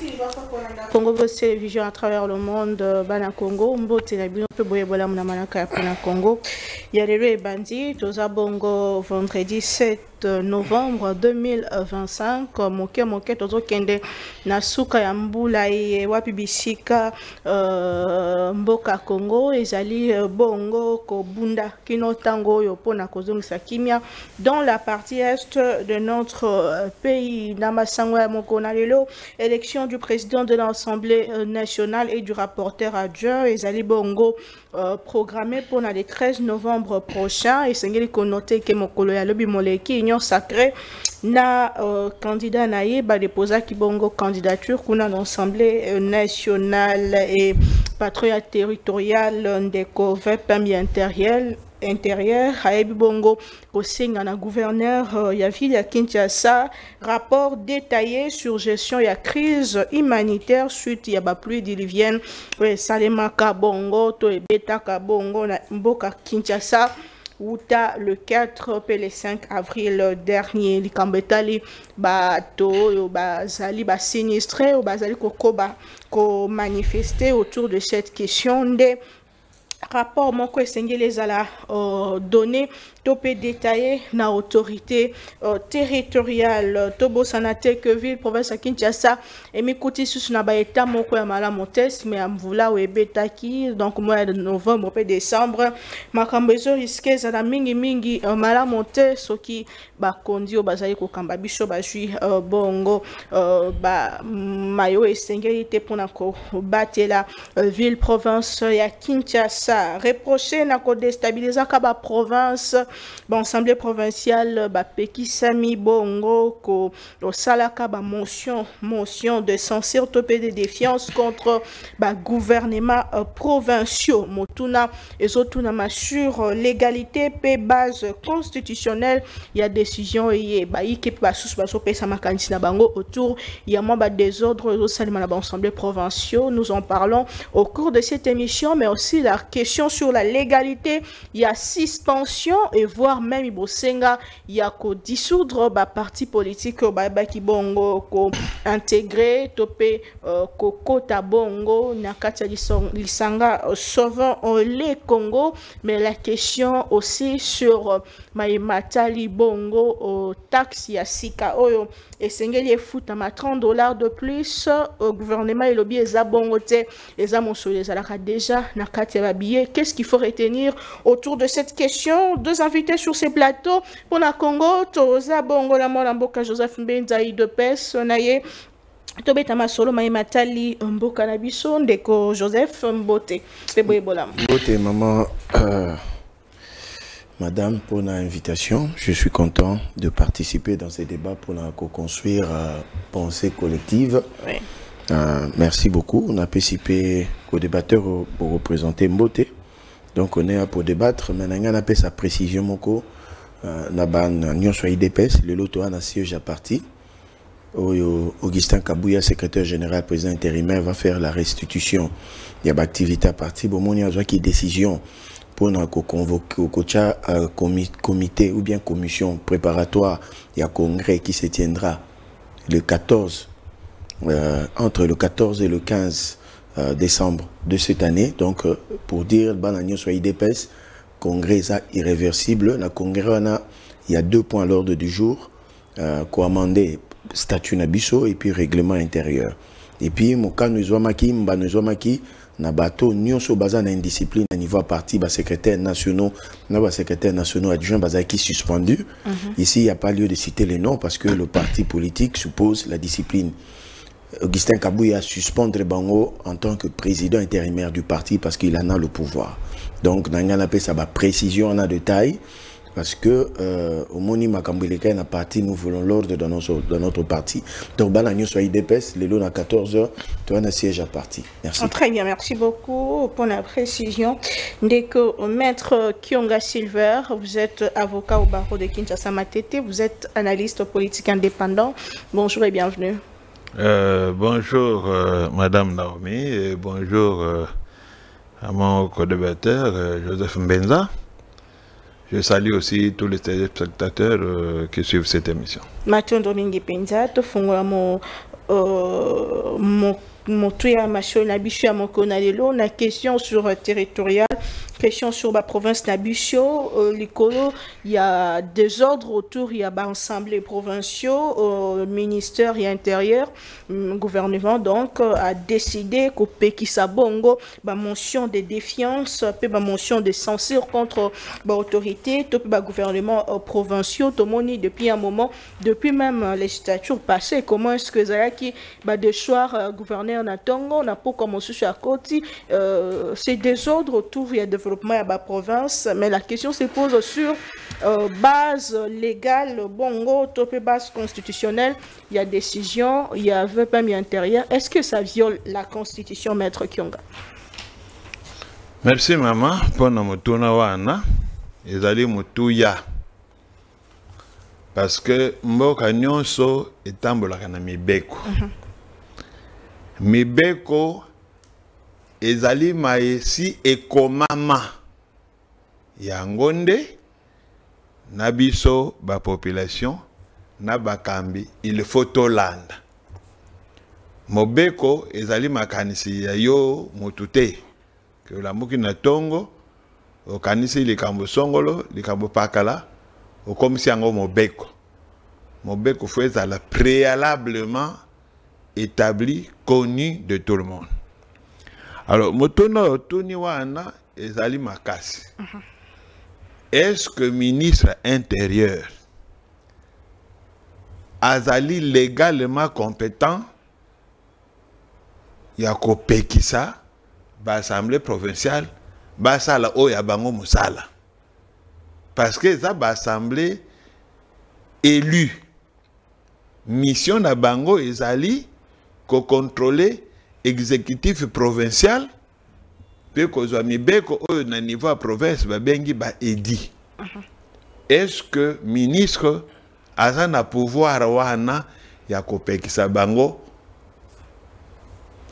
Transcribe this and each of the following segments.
merci. Congo Voice Télévision à travers le monde, Bana Congo, Mbote na bino pe boye bola muna manaka ya Congo. Yarelo e bandi, toza bongo vendredi 7 novembre 2025, moke tozo kende na suka ya mbula ye wapi bisika mboka Congo ezali bongo ko bunda kino tango yo pona kozongisa kimia dans la partie est de notre pays. Namasango ya mokona lelo élection du président de l'Assemblée nationale et du rapporteur adjoint ezali bongo programmé pour le 13 novembre prochain et sengeli konote ke mokolo ya lobi moleki union sacrée na candidat naye ba déposa ki bongo candidature kuna l'Assemblée nationale et patrouille territoriale ndeko vepambi intérieur haebi bongo kosenga na gouverneur ya ville ya Kinshasa rapport détaillé sur gestion ya crise humanitaire suite ya ba pluie diluvienne salemaka bongo to ebetaka bongo na mboka Kinshasa Uta le 4 et le 5 avril dernier likambetali bato bazali ba sinistré ou bazali kokoba ko manifester autour de cette question de rapport moko esengeli ezala donné topé détaillé na autorité territoriale tobosana te que ville province ya Kinshasa emikuti susu na ba état moko ya malamu test mais amvula ebetaki donc mois de novembre pe décembre makambo ezo risque ezala mingi malamu te soki bakondi o bazali kokamba biso bazwi bongo ba mayo esengeli te pona ko batela ville province ya Kinshasa reproché na ko déstabiliser ka ba province l'Assemblée provinciale Pekisami Bongo ko salaka ba motion de censure topé de défiance contre ba gouvernement provinciaux motuna ezotuna ma sur légalité pe base constitutionnelle il y a décision et ba yike ba sous ba sopesa makanisi na bango autour il y a moins ba désordre au sein de l'Assemblée provinciale. Nous en parlons au cours de cette émission mais aussi la question sur la légalité, il y a suspension et voire même Ibosenga il y a ko dissoudre ba parti politique ba ki bongo ko intégrer topé ko kota bongo na kati lisanga sauvant les Congo mais la question aussi sur Matali bongo taxe ya sika oyo esengeli futa ma $30 de plus au gouvernement et lobby eza bongo te eza mosolo ezalaka déjà na kati ya billet. Qu'est-ce qu'il faut retenir autour de cette question? Deux invités sur ces plateaux pour la Congo toza bongo la mboka Joseph Mbenza de PES naye tobeta masolo Matali mboka na biso ndeko Joseph Mbote beboyebola Mbote maman Madame, pour l'invitation, je suis content de participer dans ces débats pour co-construire pensée collective. Oui. Merci beaucoup. On a participé aux débatteurs pour représenter Mbote. Donc on est là pour débattre. Maintenant, on a fait sa précision. Moko, Naban, Nyon soit IDPS, le loto a siège à parti. Augustin Kabouya, secrétaire général, président intérimaire, va faire la restitution. Il y a activité à partir. Bon, il y a une décision pour convoquer au comité ou bien commission préparatoire. Il y a un congrès qui se tiendra le 14, entre le 14 et le 15 décembre de cette année. Donc, pour dire, que soit IDPS, congrès irréversible. Le congrès, il y a 2 points à l'ordre du jour. Amender statut Nabiso et puis règlement intérieur. Et puis, mon cas, nous avons na bateau nyonso baza na indiscipline à niveau parti ba secrétaire nationaux adjoints baza qui suspendu. Ici il n'y a pas lieu de citer les noms parce que le parti politique suppose la discipline. Augustin Kabouya suspendre bango en tant que président intérimaire du parti parce qu'il en a le pouvoir. Donc nangana pe ça ba précision en détail parce que au moni makambeleka na parti nous voulons l'ordre dans notre parti. Donc bananyo soit IDPS les lots à 14h tu as un siège à parti. Merci. Très bien, merci beaucoup pour la précision. Dès que maître Kionga Silver, vous êtes avocat au barreau de Kinshasa Matete, vous êtes analyste politique indépendant. Bonjour et bienvenue. Bonjour Madame Naomi et bonjour à mon co-débatteur Joseph Mbenza. Je salue aussi tous les téléspectateurs qui suivent cette émission. Mathieu Domingue Penza, tu fongola Motuya Macho Nabisho à Mokonalelo, la question sur territorial, question sur la province Nabisho, l'Icolo, il y a des ordres autour, il y a assemblées provinciaux, ministère et intérieur, gouvernement donc a décidé qu'au Pekisa Bongo, la mention de défiance, la mention de censure contre l'autorité, tout le gouvernement provinciaux, tout le monde depuis un moment, depuis même les législatures passées, comment est-ce que Zayaki, de soir, gouverneur Natongo, n'a pas commencé à côté, c'est des ordres autour, il y a développement à la province, mais la question se pose sur base légale, bongo, topé base constitutionnelle, il y a décision, il y a permis intérieur. Est-ce que ça viole la constitution, Maître Kyonga? Merci maman, pour notre wana, ezali mutuya. Parce que mboka nyonso etambolaka na mibeko. Mibeko ezali maesi ekomama ya ngonde na biso ba population na bakambi il faut tolanda. Mobeko ezali makanisi ya yo mutute que la muki na tongo okanisi likambo songolo likambo pakala okomisi yango mobeko. Mobeko faut ezala préalablement établi, connu de tout le monde. Alors, motono tuni wana ezali makasi. Est-ce que ministre intérieur azali légalement compétent ya ko pekisa ba assemblée provinciale ba sala oya bango musala? Parce que ça ba assemblée élue. Mission na bango ezali ko contrôler exécutif provincial pe ko zo mibeko oyo na niveau à province ba bengi ba edi. Est-ce que ministre aza na pouvoir wana ya ko pekisa bango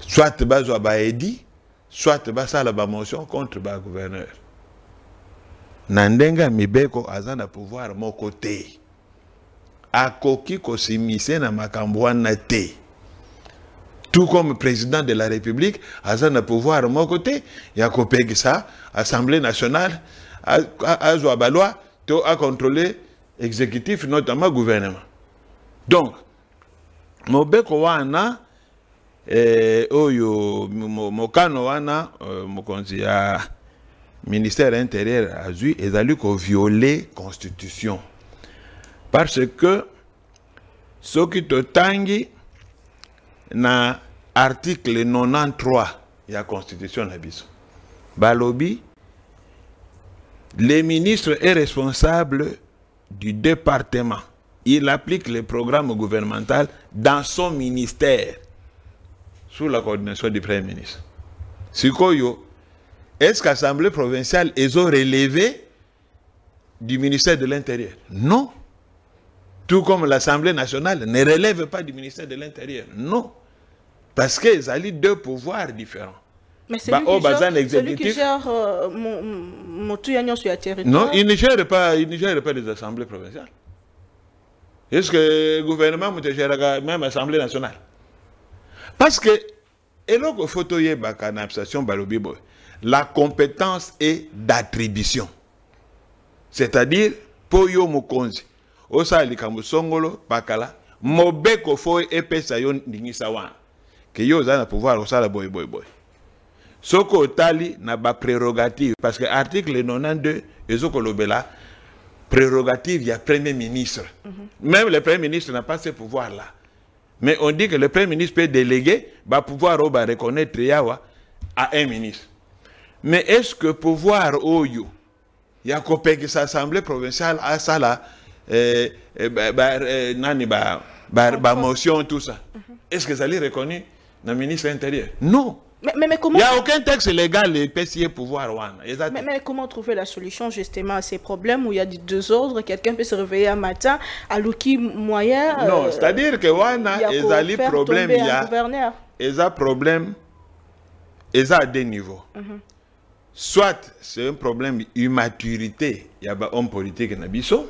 soit ba zo ba edi soit ba sala ba motion contre ba gouverneur? Na ndenga mibeko aza na pouvoir moko te. Akoki ko simise na makambo wana te. Tout comme président de la République, Azan a pouvoir mon côté, il y a que ça, Assemblée nationale, à Zouabalois, à contrôler l'exécutif, notamment le gouvernement. Donc, mon beko wana, oyo, mon kano wana, mon conseiller, ministère intérieur a vu, et a lu qu'on violait la Constitution. Parce que, ce qui te tangi, na article 93 de la Constitution na biso balobi le ministre est responsable du département, il applique les programmes gouvernementaux dans son ministère sous la coordination du Premier ministre. Sikoyo, est-ce que l'Assemblée provinciale est relevée du ministère de l'Intérieur? Non. Tout comme l'Assemblée nationale ne relève pas du ministère de l'Intérieur. Non. Parce qu'ils ont deux pouvoirs différents. Mais c'est celui qui gère Moutouyanyon sur la territoire. Non, il ne gère pas les assemblées provinciales. Est-ce que le gouvernement gère même l'Assemblée nationale? Parce que, la compétence est d'attribution. C'est-à-dire, pour yo mokonzi, osa likambo songolo, pakala, mobeko foye epesa yon dingisawan. Que yo za na pouvoir osala boy. Soko tali na ba prérogative parce que article 92 ezoko lobela prérogative ya premier ministre. Même le premier ministre n'a pas ce pouvoir là. Mais on dit que le premier ministre peut déléguer ba pouvoir ba reconnaître yawa à un ministre. Mais est-ce que pouvoir oyo ya kopé que sa assemblée provinciale a ça là nani ba motion tout ça. Est-ce que ça lui reconnu dans le ministre intérieur? Non. Mais comment... Il n'y a aucun texte légal qui peut s'y pouvoir. Mais comment trouver la solution justement à ces problèmes où il y a deux ordres, quelqu'un peut se réveiller un matin, à l'outil moyen... Non, c'est-à-dire que Wana, il y a des problèmes, il y a problème, il y a deux niveaux. Soit c'est un problème d'immaturité, il y a un homme politique qui n'a pas,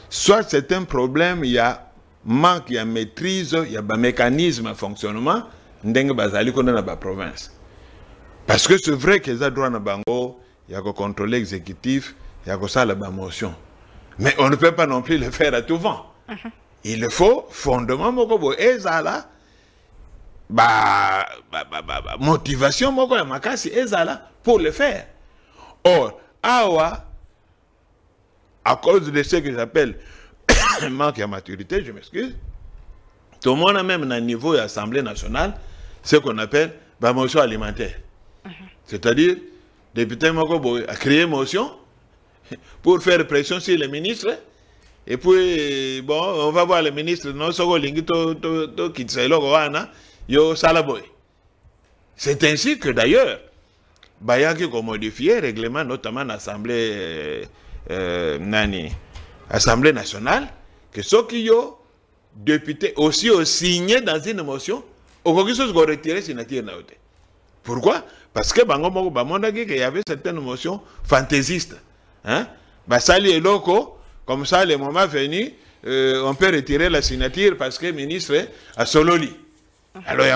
soit c'est un problème, il y a manque de maîtrise, il y a un mécanisme de fonctionnement, ndenge bazali dans la province. Parce que c'est vrai qu'ils ont droit à bango, il y a que contrôler l'exécutif, il y a que ça la motion. Mais on ne peut pas non plus le faire à tout vent. Il faut fondement moko et ça là motivation moko ya makasi et ça là pour le faire. Or awa à cause de ce que j'appelle manque de maturité, je m'excuse. Tout le monde a même un niveau de l'Assemblée nationale ce qu'on appelle la motion alimentaire. C'est-à-dire, le député a créé une motion pour faire pression sur les ministres. Et puis, bon, on va voir les ministres, non, c'est ainsi que d'ailleurs, Bayaki a modifié le règlement, notamment l'Assemblée Assemblée nationale, que ceux qui ont députés aussi ont signé dans une motion, aucune chose qu'on retire signature. Pourquoi? Parce que il y avait certaines motions fantaisistes. Hein? Sali et Loco, comme ça, le moment venu, on peut retirer la signature parce que le ministre a sololi. Alors,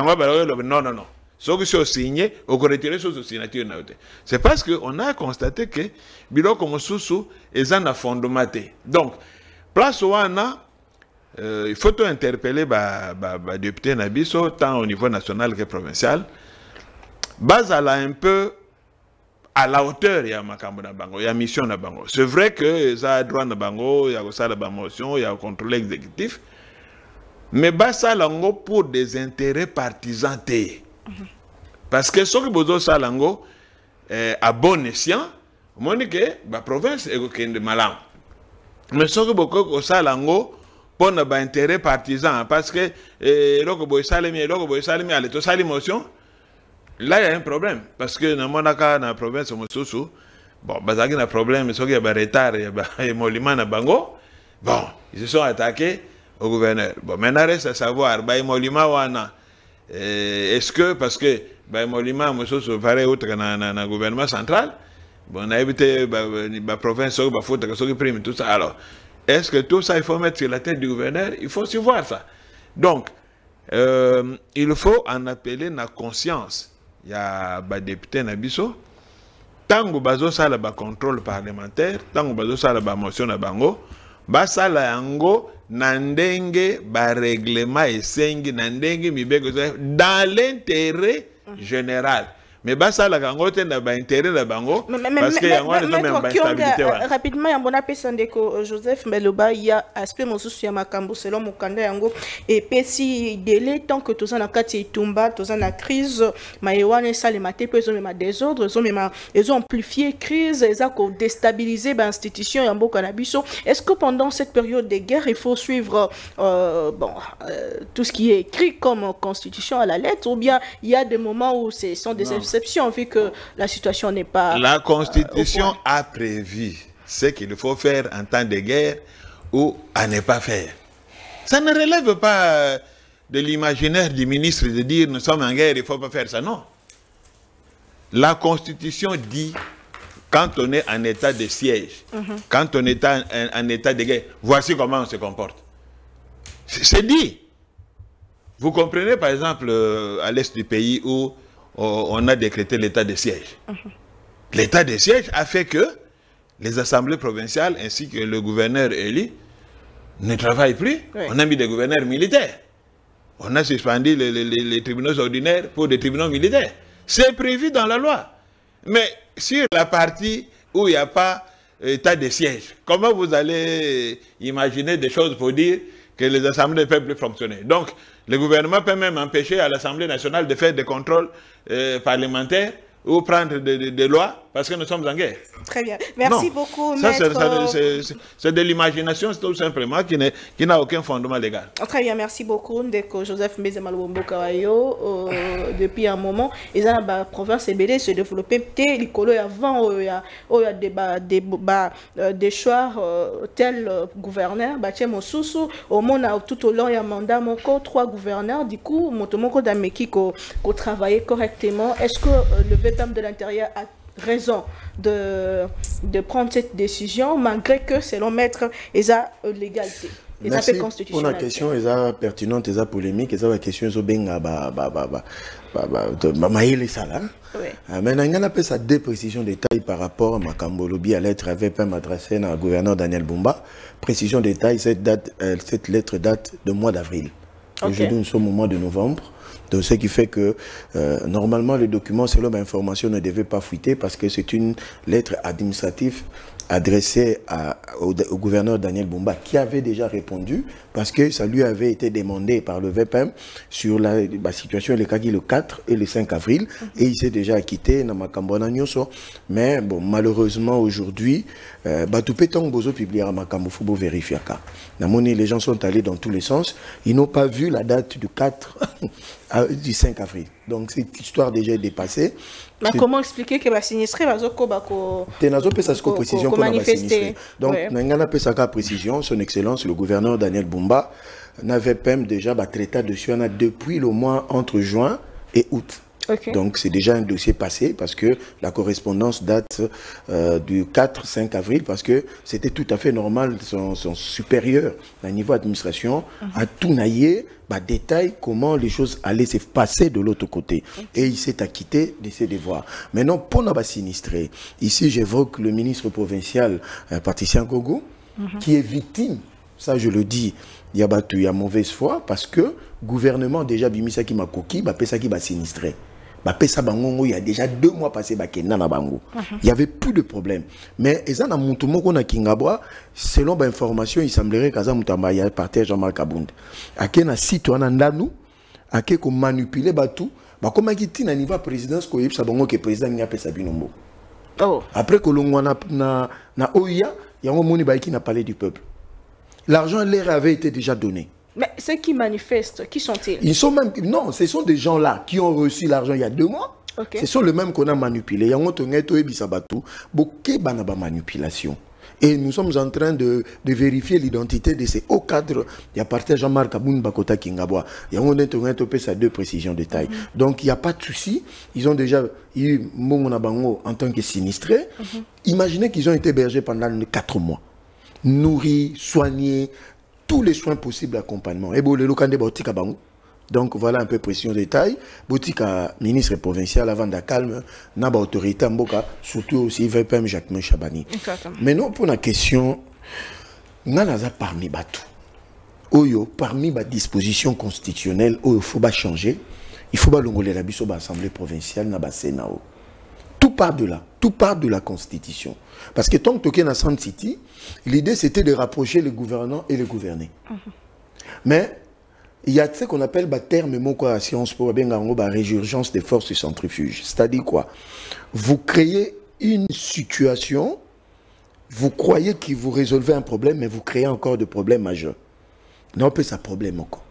non, non, non. Ceux qui sont signés, on peut retirer la signature. C'est parce qu'on a constaté que Bilo comme Soussou est un fondement. Donc, place où on a, il faut interpeller le député Nabiso, tant au niveau national que provincial. Bazala un peu à la hauteur, il y a Makambo na Bango, il y a mission na Bango. C'est vrai que ça a droit na Bango, il y a ça la motion, il y a le contrôle exécutif. Mais Bazala pour des intérêts partisans. Parce que ce qui besoin ça lango à bon escient, on dit que la province est de malin. Mais ce qui besoin ça lango pour des intérêts partisans, parce que l'autre boy salimi, allez tout ça l'émotion. Là, il y a un problème. Parce que dans la province de Moussoussou, bon, il y a un problème, il y a un retard, il y a un monument à Bango. Bon, ils se sont attaqués au gouverneur. Bon, maintenant, reste à savoir, il y a un monument est-ce que, parce que le monument à Moussoussou paraît autre que dans le gouvernement central, bon, on a évité la province, il faut que tout ça. Alors, est-ce que tout ça, il faut mettre sur la tête du gouverneur? Il faut aussi voir ça. Donc, il faut en appeler la conscience. Il y a des députés Nabiso. Tant que bazo sala ba contrôle parlementaire, tant que bazo sala ba motion na bango, ba sala yango nandenge ba règlement esengi nandenge mibeko dans l'intérêt général. Mais ça la gangote na ba intérêt na bango parce que yango na même ba stabilité. Rapidement ya mbona pesa ndeko Joseph Meloba il y a aspect mosusu ya makambo selon mokanda yango et pesi délai tant que tous na kati itumba tous na crise mayewane ça les maté peut même désordre ils ont amplifié crise ils ont déstabilisé ba institution ya mboka na biso. Est-ce que pendant cette période de guerre il faut suivre tout ce qui est écrit comme constitution à la lettre ou bien il y a des moments où ce sont des vu que la situation n'est pas... La Constitution a prévu ce qu'il faut faire en temps de guerre ou à ne pas faire. Ça ne relève pas de l'imaginaire du ministre de dire nous sommes en guerre, il ne faut pas faire ça. Non. La Constitution dit quand on est en état de siège, quand on est en état de guerre, voici comment on se comporte. C'est dit. Vous comprenez par exemple à l'est du pays où on a décrété l'état de siège. L'état de siège a fait que les assemblées provinciales ainsi que le gouverneur élu ne travaillent plus. Oui. On a mis des gouverneurs militaires. On a suspendu les tribunaux ordinaires pour des tribunaux militaires. C'est prévu dans la loi. Mais sur la partie où il n'y a pas état de siège, comment vous allez imaginer des choses pour dire que les assemblées ne peuvent plus fonctionner? Donc, le gouvernement peut même empêcher à l'Assemblée nationale de faire des contrôles parlementaires ou prendre des lois parce que nous sommes en guerre. Très bien. Merci beaucoup, c'est de l'imagination tout simplement qui n'a aucun fondement légal. Très bien, merci beaucoup. Ndeko Joseph Mbeze-Malobombo Kawayo, depuis un moment, ils ont la province EBD se développer. L'icolo avant, il y a des choix tel gouverneur, Baché Mosusu, au monde tout au long, il y a mandat, 3 gouverneurs, du coup, Motomoko Dameki qui travaillait correctement. Est-ce que le VPM de l'Intérieur a raison de prendre cette décision malgré que, selon Maître, il y a l'égalité? Merci pour la question, elle est pertinente, elle est polémique, elle est la question mais il y a deux précisions de détail par rapport à Makambolobi à lettre avec adressée au gouverneur Daniel Bumba. Précision de détail, cette lettre date du mois d'avril. Aujourd'hui, nous sommes au mois de novembre. Donc, ce qui fait que normalement, le document, selon l'information, ne devait pas fuiter parce que c'est une lettre administrative adressée au gouverneur Daniel Bumba qui avait déjà répondu parce que ça lui avait été demandé par le VPM sur la situation le 4 et le 5 avril et il s'est déjà acquitté dans Makambona Nyoso. Mais bon, malheureusement aujourd'hui, Batupetong Bozo publiera Makambo, faut vérifier. Les gens sont allés dans tous les sens, ils n'ont pas vu la date du 4 du 5 avril. Donc cette histoire déjà est dépassée. Mais comment expliquer que les sinistrés vont manifester? Donc, précision, son excellence, le gouverneur Daniel Bumba n'avait pas déjà traité dessus depuis le mois entre juin et août. Donc c'est déjà un dossier passé parce que la correspondance date du 4-5 avril parce que c'était tout à fait normal, son supérieur au niveau administration a tout naillé, détail comment les choses allaient se passer de l'autre côté. Et il s'est acquitté de ses devoirs. Maintenant, pour nous sinistrer, ici j'évoque le ministre provincial Patricia Gogo qui est victime, ça je le dis, il y a mauvaise foi parce que le gouvernement déjà bimisa qui m'a coquille, ça qui va sinistrer. Il y a déjà 2 mois passés, il n'y avait plus de problème. Mais selon l'information, il semblerait qu'il y a parti Jean-Marc Abound. Il y a un site où il a manipulé tout. Comme il y a un niveau de présidence, il y a un président qui a fait Sabinombo. Après que l'on a OIA, il y a un monde qui a parlé du peuple. L'argent l'air avait été déjà donné. Mais ceux qui manifestent, qui sont-ils? Ils sont même... Non, ce sont des gens-là qui ont reçu l'argent il y a 2 mois. Ce sont les mêmes qu'on a manipulés. Il y a une manipulation. Et nous sommes en train de vérifier l'identité de ces hauts cadres. Il y a parti Jean-Marc Aboun Bakota Kingabwa. Il y a 2 précisions de taille. Donc il n'y a pas de souci. Ils ont déjà eu Mongo Bango en tant que sinistrés. Imaginez qu'ils ont été hébergés pendant 4 mois. Nourris, soignés, tous les soins possibles d'accompagnement. Et bon, le local de Boutika Bangou. Donc voilà un peu précision de détail. Boutika, ministre provincial, avant de calme, n'a pas autorité, surtout aussi VPM Jacques Chabani. Mais non, pour la question, nous avons parmi Batou. Oyo, parmi les dispositions constitutionnelles, il faut changer. Il faut l'ongoler la biso l'Assemblée provinciale, na Sénat. Tout part de là, tout part de la Constitution. Parce que tant que tu es dans Sand City, l'idée c'était de rapprocher le gouvernant et le gouverné. Mais il y a ce qu'on appelle le terme à science pour la résurgence des forces centrifuges. C'est-à-dire quoi? Vous créez une situation, vous croyez que vous résolvez un problème, mais vous créez encore des problèmes majeurs. Non, peut ça problème encore.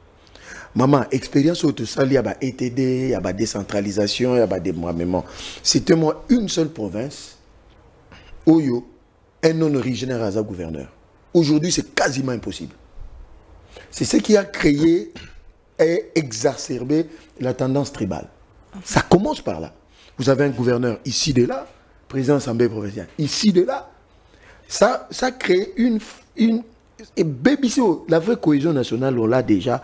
Maman, expérience autour ça, il y a ETD, il y a décentralisation, il y a démembrement. C'était moi une seule province, Oyo, un non originaire à gouverneur. Aujourd'hui, c'est quasiment impossible. C'est ce qui a créé et exacerbé la tendance tribale. Ça commence par là. Vous avez un gouverneur ici de là, président de l'Assemblée provinciale, ici de là. Ça crée et la vraie cohésion nationale, on l'a déjà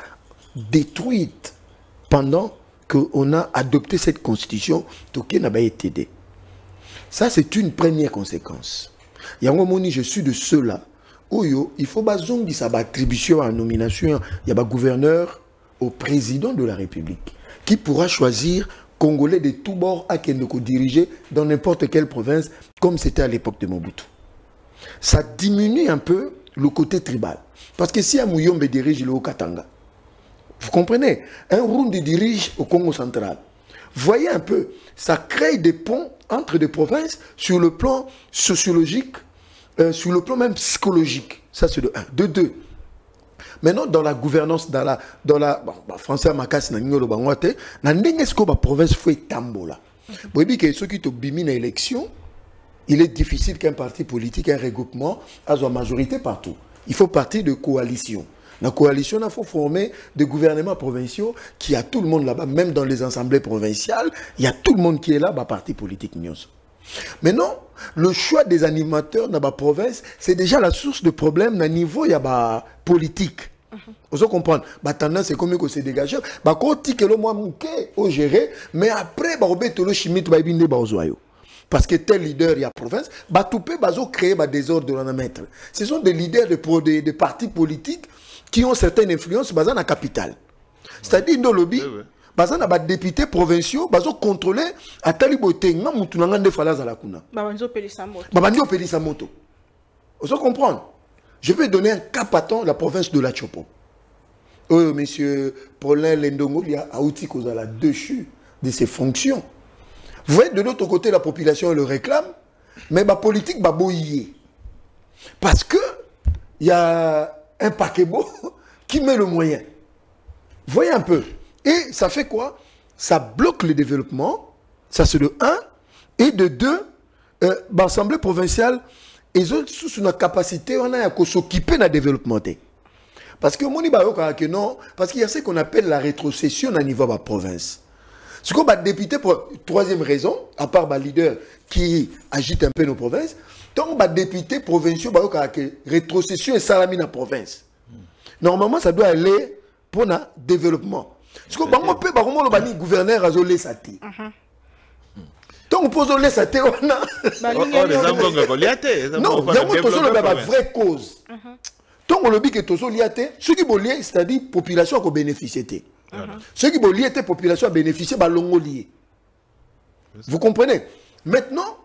détruite pendant qu'on a adopté cette constitution. Toké n'a pas été aidé. Ça, c'est une première conséquence. Il y a un moment où je suis de ceux-là. Il faut que ça attribution à nomination. Il y a un gouverneur au président de la République qui pourra choisir Congolais de tous bords à qui diriger dans n'importe quelle province, comme c'était à l'époque de Mobutu. Ça diminue un peu le côté tribal. Parce que si un Mouyombe dirige le Haut-Katanga, vous comprenez? Un Rundi dirige au Congo central. Voyez un peu, ça crée des ponts entre des provinces sur le plan sociologique, sur le plan même psychologique. Ça, c'est de 1. De 2. Maintenant, dans la gouvernance, dans la français Makas, na Ningolo Bangwate, na Nengesko, la province fait Tambola. Vous voyez que ceux qui ont bimi na élection, il est difficile qu'un parti politique, un regroupement, ait une majorité partout. Il faut partir de coalition. La coalition, il faut former des gouvernements provinciaux qui a tout le monde là-bas, même dans les assemblées provinciales, il y a tout le monde qui est là, parti politique. Mais non, le choix des animateurs dans la province, c'est déjà la source de problème au niveau de la politique. Vous comprenez? La tendance, c'est comme ça se dégage. Mais après, parce que tel leader, il y a province, créer des désordre dans la maître. Ce sont des leaders de partis politiques qui ont certaines influences dans la capitale. C'est-à-dire, dans le lobby, il y a des députés provinciaux qui contrôlent à Taliboté, vous comprenez? Je vais donner un cas patent la province de la Chopo. Monsieur Paulin Lendongo, il y a outil qu'on a déchu de ses fonctions. Vous voyez, de l'autre côté, la population le réclame, mais la politique va bouillir. Parce que il y a un paquet beau qui met le moyen. Vous voyez un peu. Et ça fait quoi? Ça bloque le développement, ça c'est de 1. Et de 2, l'Assemblée provinciale, ils ont sous une capacité à s'occuper du développement. Parce que non, parce qu'il y a ce qu'on appelle la rétrocession au niveau de la province. Ce qu'on va député pour troisième raison, à part le leader qui agite un peu nos provinces, tant que député provinciaux, rétrocession et salami dans la province. Normalement, ça doit aller pour le développement. Parce que le gouverneur a zolé sa tête. Tant qu'on pose les satés, on a. Non, il y a une vraie cause. Tant qu'on le dit que tout ça, ceux qui sont liés, c'est-à-dire la population qui bénéficie. Ceux qui sont liés, la population a bénéficié, c'est lié. Vous comprenez? Maintenant,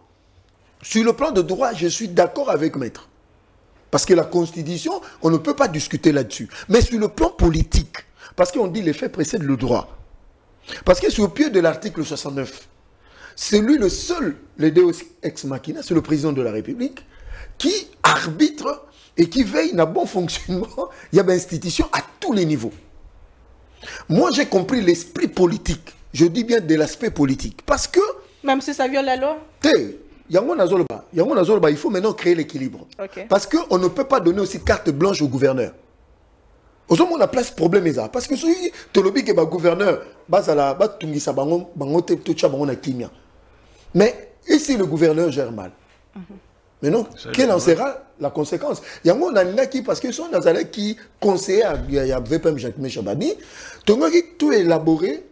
sur le plan de droit, je suis d'accord avec Maître. Parce que la Constitution, on ne peut pas discuter là-dessus. Mais sur le plan politique, parce qu'on dit les faits précèdent le droit. Parce que sur le pied de l'article 69, c'est lui le seul, le Deus ex machina, c'est le président de la République, qui arbitre et qui veille à bon fonctionnement. Il y a une institution à tous les niveaux. Moi, j'ai compris l'esprit politique. Je dis bien de l'aspect politique. Parce que... Même si ça viole la loi? Il faut maintenant créer l'équilibre. Okay. Parce qu'on ne peut pas donner aussi carte blanche au gouverneur. Au moment où on a place problème est ça. Parce que si tu as dit que le gouverneur, mais ici le gouverneur gère mal. Maintenant, quelle en sera la conséquence? Il y a un qui, parce que son Nazaré qui conseiller à VPM Jacques Chabani, tout élaboré,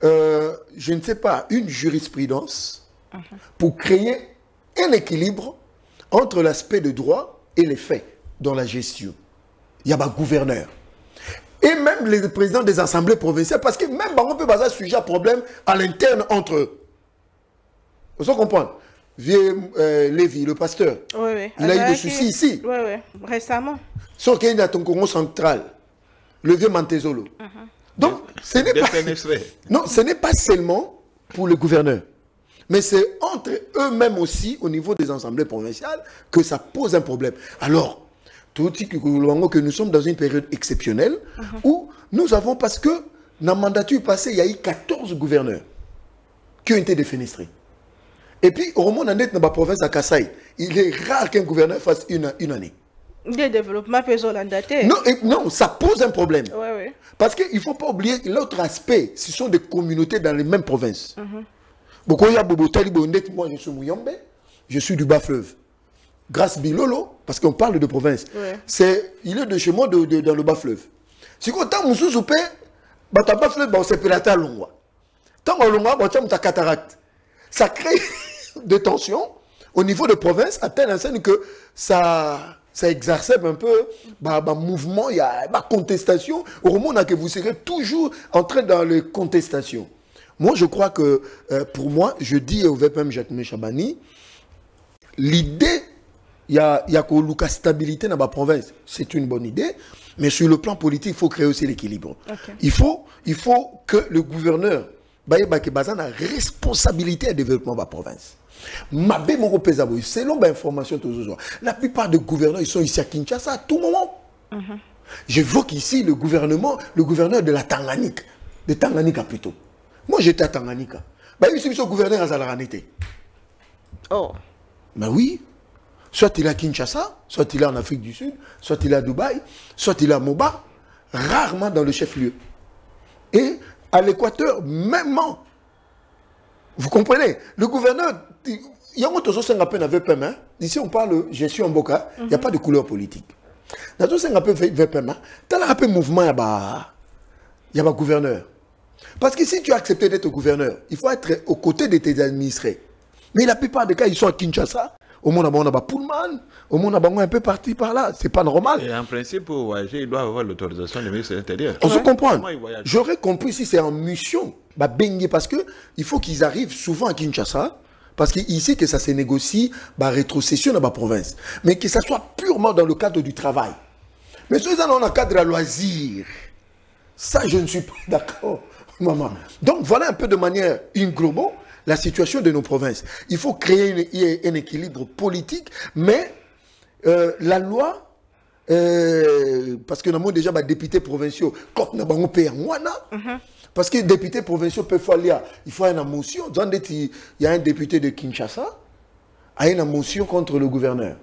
je ne sais pas, une jurisprudence pour créer un équilibre entre l'aspect de droit et les faits dans la gestion. Il y a un gouverneur. Et même les présidents des assemblées provinciales, parce que même on peut baser sujet à problème à l'interne entre eux. Vous comprenez? Vieux Lévi, le pasteur, il a eu des soucis ici. Oui, récemment. Sauf qu'il y a un Congo central, le vieux Mantezolo. Donc, ce n'est pas... Non, ce n'est pas seulement pour le gouverneur. Mais c'est entre eux-mêmes aussi, au niveau des assemblées provinciales, que ça pose un problème. Alors, tout que nous sommes dans une période exceptionnelle où nous avons, parce que dans la mandature passée, il y a eu 14 gouverneurs qui ont été défenestrés. Et puis, au moment où on est dans la province de Kasaï, il est rare qu'un gouverneur fasse une année. Le développement peut être non, non, ça pose un problème. Oui. Parce qu'il ne faut pas oublier l'autre aspect, ce sont des communautés dans les mêmes provinces. Moi, je suis Mouyombe, je suis du Bas-Fleuve. Grâce Bilolo, parce qu'on parle de province, il est de chez moi dans le Bas-Fleuve. Si on a un soupé, Bas-Fleuve, c'est Pelata Longwa. Tant qu'on Longwa, on a cataracte. Ça crée des tensions au niveau de province à telle enseigne que ça exacerbe un peu le mouvement, il y a la contestation. Au moment où vous serez toujours en train dans les contestations. Moi, je crois que, pour moi, je dis au VPM Jacques Chabani, l'idée, il y a que la stabilité dans la province, c'est une bonne idée, mais sur le plan politique, il faut créer aussi l'équilibre. Il faut que le gouverneur ait la responsabilité du développement de la province. Selon l'information, la plupart des gouverneurs ils sont ici à Kinshasa à tout moment. J'évoque ici le gouverneur de la Tanganyika, de Tanganyika plutôt. Moi j'étais à Tanganyika. Ici, le gouverneur à Zalaranité. Oh. Mais oui. Soit il est à Kinshasa, soit il est en Afrique du Sud, soit il est à Dubaï, soit il est à Moba, rarement dans le chef-lieu. Et à l'Équateur, même, Vous comprenez? Le gouverneur, il y a un autre un peu VPM. Hein? Ici, on parle gestion en Boca, il n'y a pas de couleur politique. Dans tout un peu VPM, dans un peu mouvement, il y a un gouverneur. Parce que si tu as accepté d'être gouverneur, il faut être aux côtés de tes administrés. Mais la plupart des cas, ils sont à Kinshasa. Au monde, on a Pullman. Au monde, on a un peu parti par là. C'est pas normal. Et en principe, pour voyager, il doit avoir l'autorisation du ministre de l'Intérieur. On se comprend. J'aurais compris si c'est en mission. Parce qu'il faut qu'ils arrivent souvent à Kinshasa. Parce qu'ici, que ça se négocie, rétrocession dans la province. Mais que ça soit purement dans le cadre du travail. Mais si on a un cadre à loisir, ça, je ne suis pas d'accord, maman. Donc, voilà un peu de manière globale la situation de nos provinces. Il faut créer un équilibre politique, mais la loi, parce que nous avons déjà des députés provinciaux, quand nous avons payé en Wana, parce que les députés provinciaux peuvent aller, il faut une motion. Il y a un député de Kinshasa, a une motion contre le gouverneur.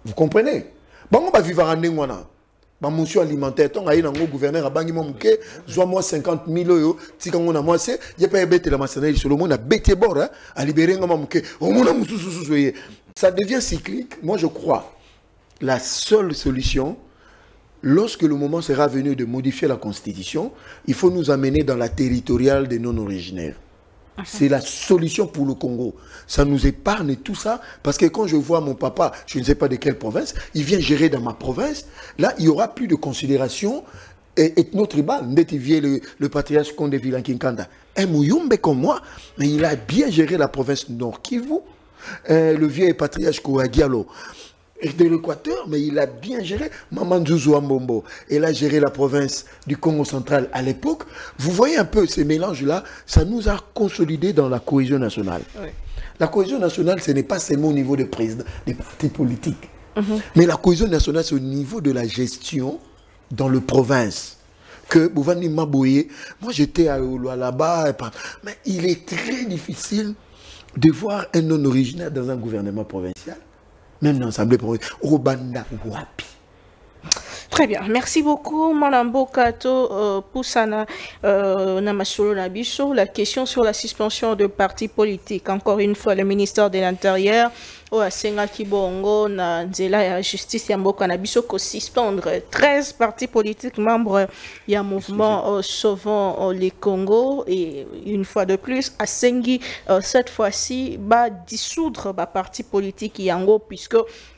Vous comprenez? Bon, on va vivre en Wana. Ma motion alimentaire, tant que le gouverneur a bangi mon bouquet, soit moi 50 000 euros, si on a moi c'est, il y a pas bête la maçonnerie sur le monde a bête bord, à libérer mon bouquet. Ça devient cyclique. Moi je crois la seule solution, lorsque le moment sera venu de modifier la constitution, il faut nous amener dans la territoriale des non-originaires. C'est la solution pour le Congo. Ça nous épargne tout ça. Parce que quand je vois mon papa, je ne sais pas de quelle province, il vient gérer dans ma province. Là, il n'y aura plus de considération ethno-tribale. Il vient le patriarche Condé Vilan Kinkanda. Un Mouyumbe comme moi, mais il a bien géré la province Nord Kivu. Le vieux patriarche Kouagialo de l'Équateur, mais il a bien géré. Maman Zouzou Ambombo, elle a géré la province du Congo central à l'époque. Vous voyez un peu ces mélanges-là, ça nous a consolidés dans la cohésion nationale. Oui. La cohésion nationale, ce n'est pas seulement au niveau des présidents, des partis politiques. Mais la cohésion nationale, c'est au niveau de la gestion dans le province. Que Bouvani Mabouye, moi j'étais là-bas, mais il est très difficile de voir un non-originaire dans un gouvernement provincial. Même dans l'Assemblée provinciale, Robanda Wapi. Très bien, merci beaucoup, Malambo Kato Poussana Namasolo Nabiso. La question sur la suspension de partis politiques. Encore une fois, le ministère de l'Intérieur, Oasenga Kibongo, Nzela et la justice Yamboka Nabiso, ko suspendre 13 partis politiques membres du mouvement Sauvons les Congo. Et une fois de plus, Asengi, cette fois-ci, va dissoudre les partis politiques Yango, puisque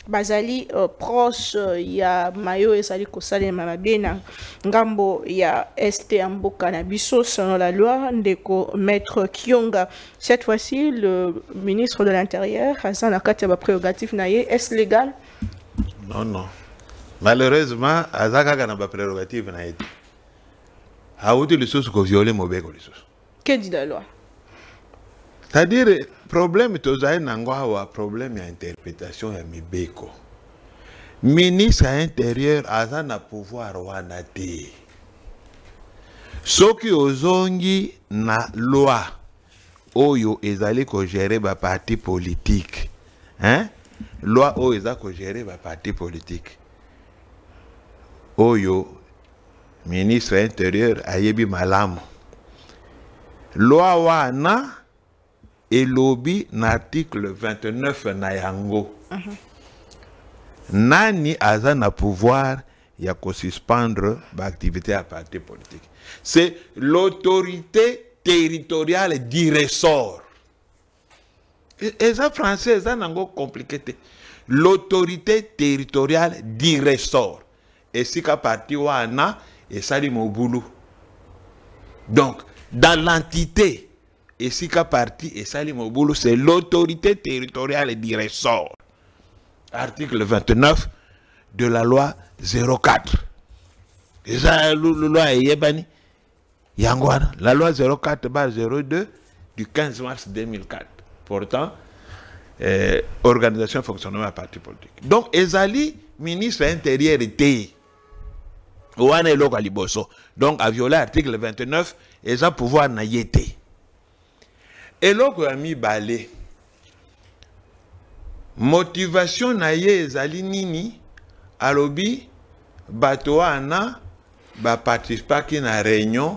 Bazali proche, il y a Mayo et Sali Kosale Mamabena, Ngambo, il y a Este Amboka Nabiso, selon la loi, Ndeko Maître Kionga. Cette fois-ci, le ministre de l'Intérieur, Hassan Akateba prérogative naïe, est-ce légal? Non, non. Malheureusement, Azaka n'a pas prérogative naïe. A outil les choses que violer mauvais les choses. Que dit la loi? C'est-à-dire, problème tozaï n'angwa problème d'interprétation ya mibeko. Ministre à l'intérieur a un pouvoir wanate. Soki ozongi na loi oyo ezali ko gérer ba parti politique. Hein? Loi oyo ezali ko gérer ba parti politique. Oyo ministre à l'intérieur ayebi malamu. Loi wana et lobby l'article 29 na yango. Nani aza na pouvoir ya ko suspendre l'activité à parti politique. C'est l'autorité territoriale du ressort. Et ça français, ça n'a pas compliqué. L'autorité territoriale du ressort. Et si ka parti wana et ça li moboulou. Donc dans l'entité et si ka parti et Salim Oboulou, c'est l'autorité territoriale du ressort. Article 29 de la loi 04. Et ça, la loi Yébani, Yangwana, la loi 04/02 du 15 mars 2004. Pourtant, organisation et fonctionnement à parti politique. Donc, Ezali, ministre intérieur était. Ouane Loka Liboso. Donc, a violé l'article 29, et ça pouvoir n'a yété. Et là, on a mis balé. Motivation naye ezali nini alobi bato ana ba participer ki na réunion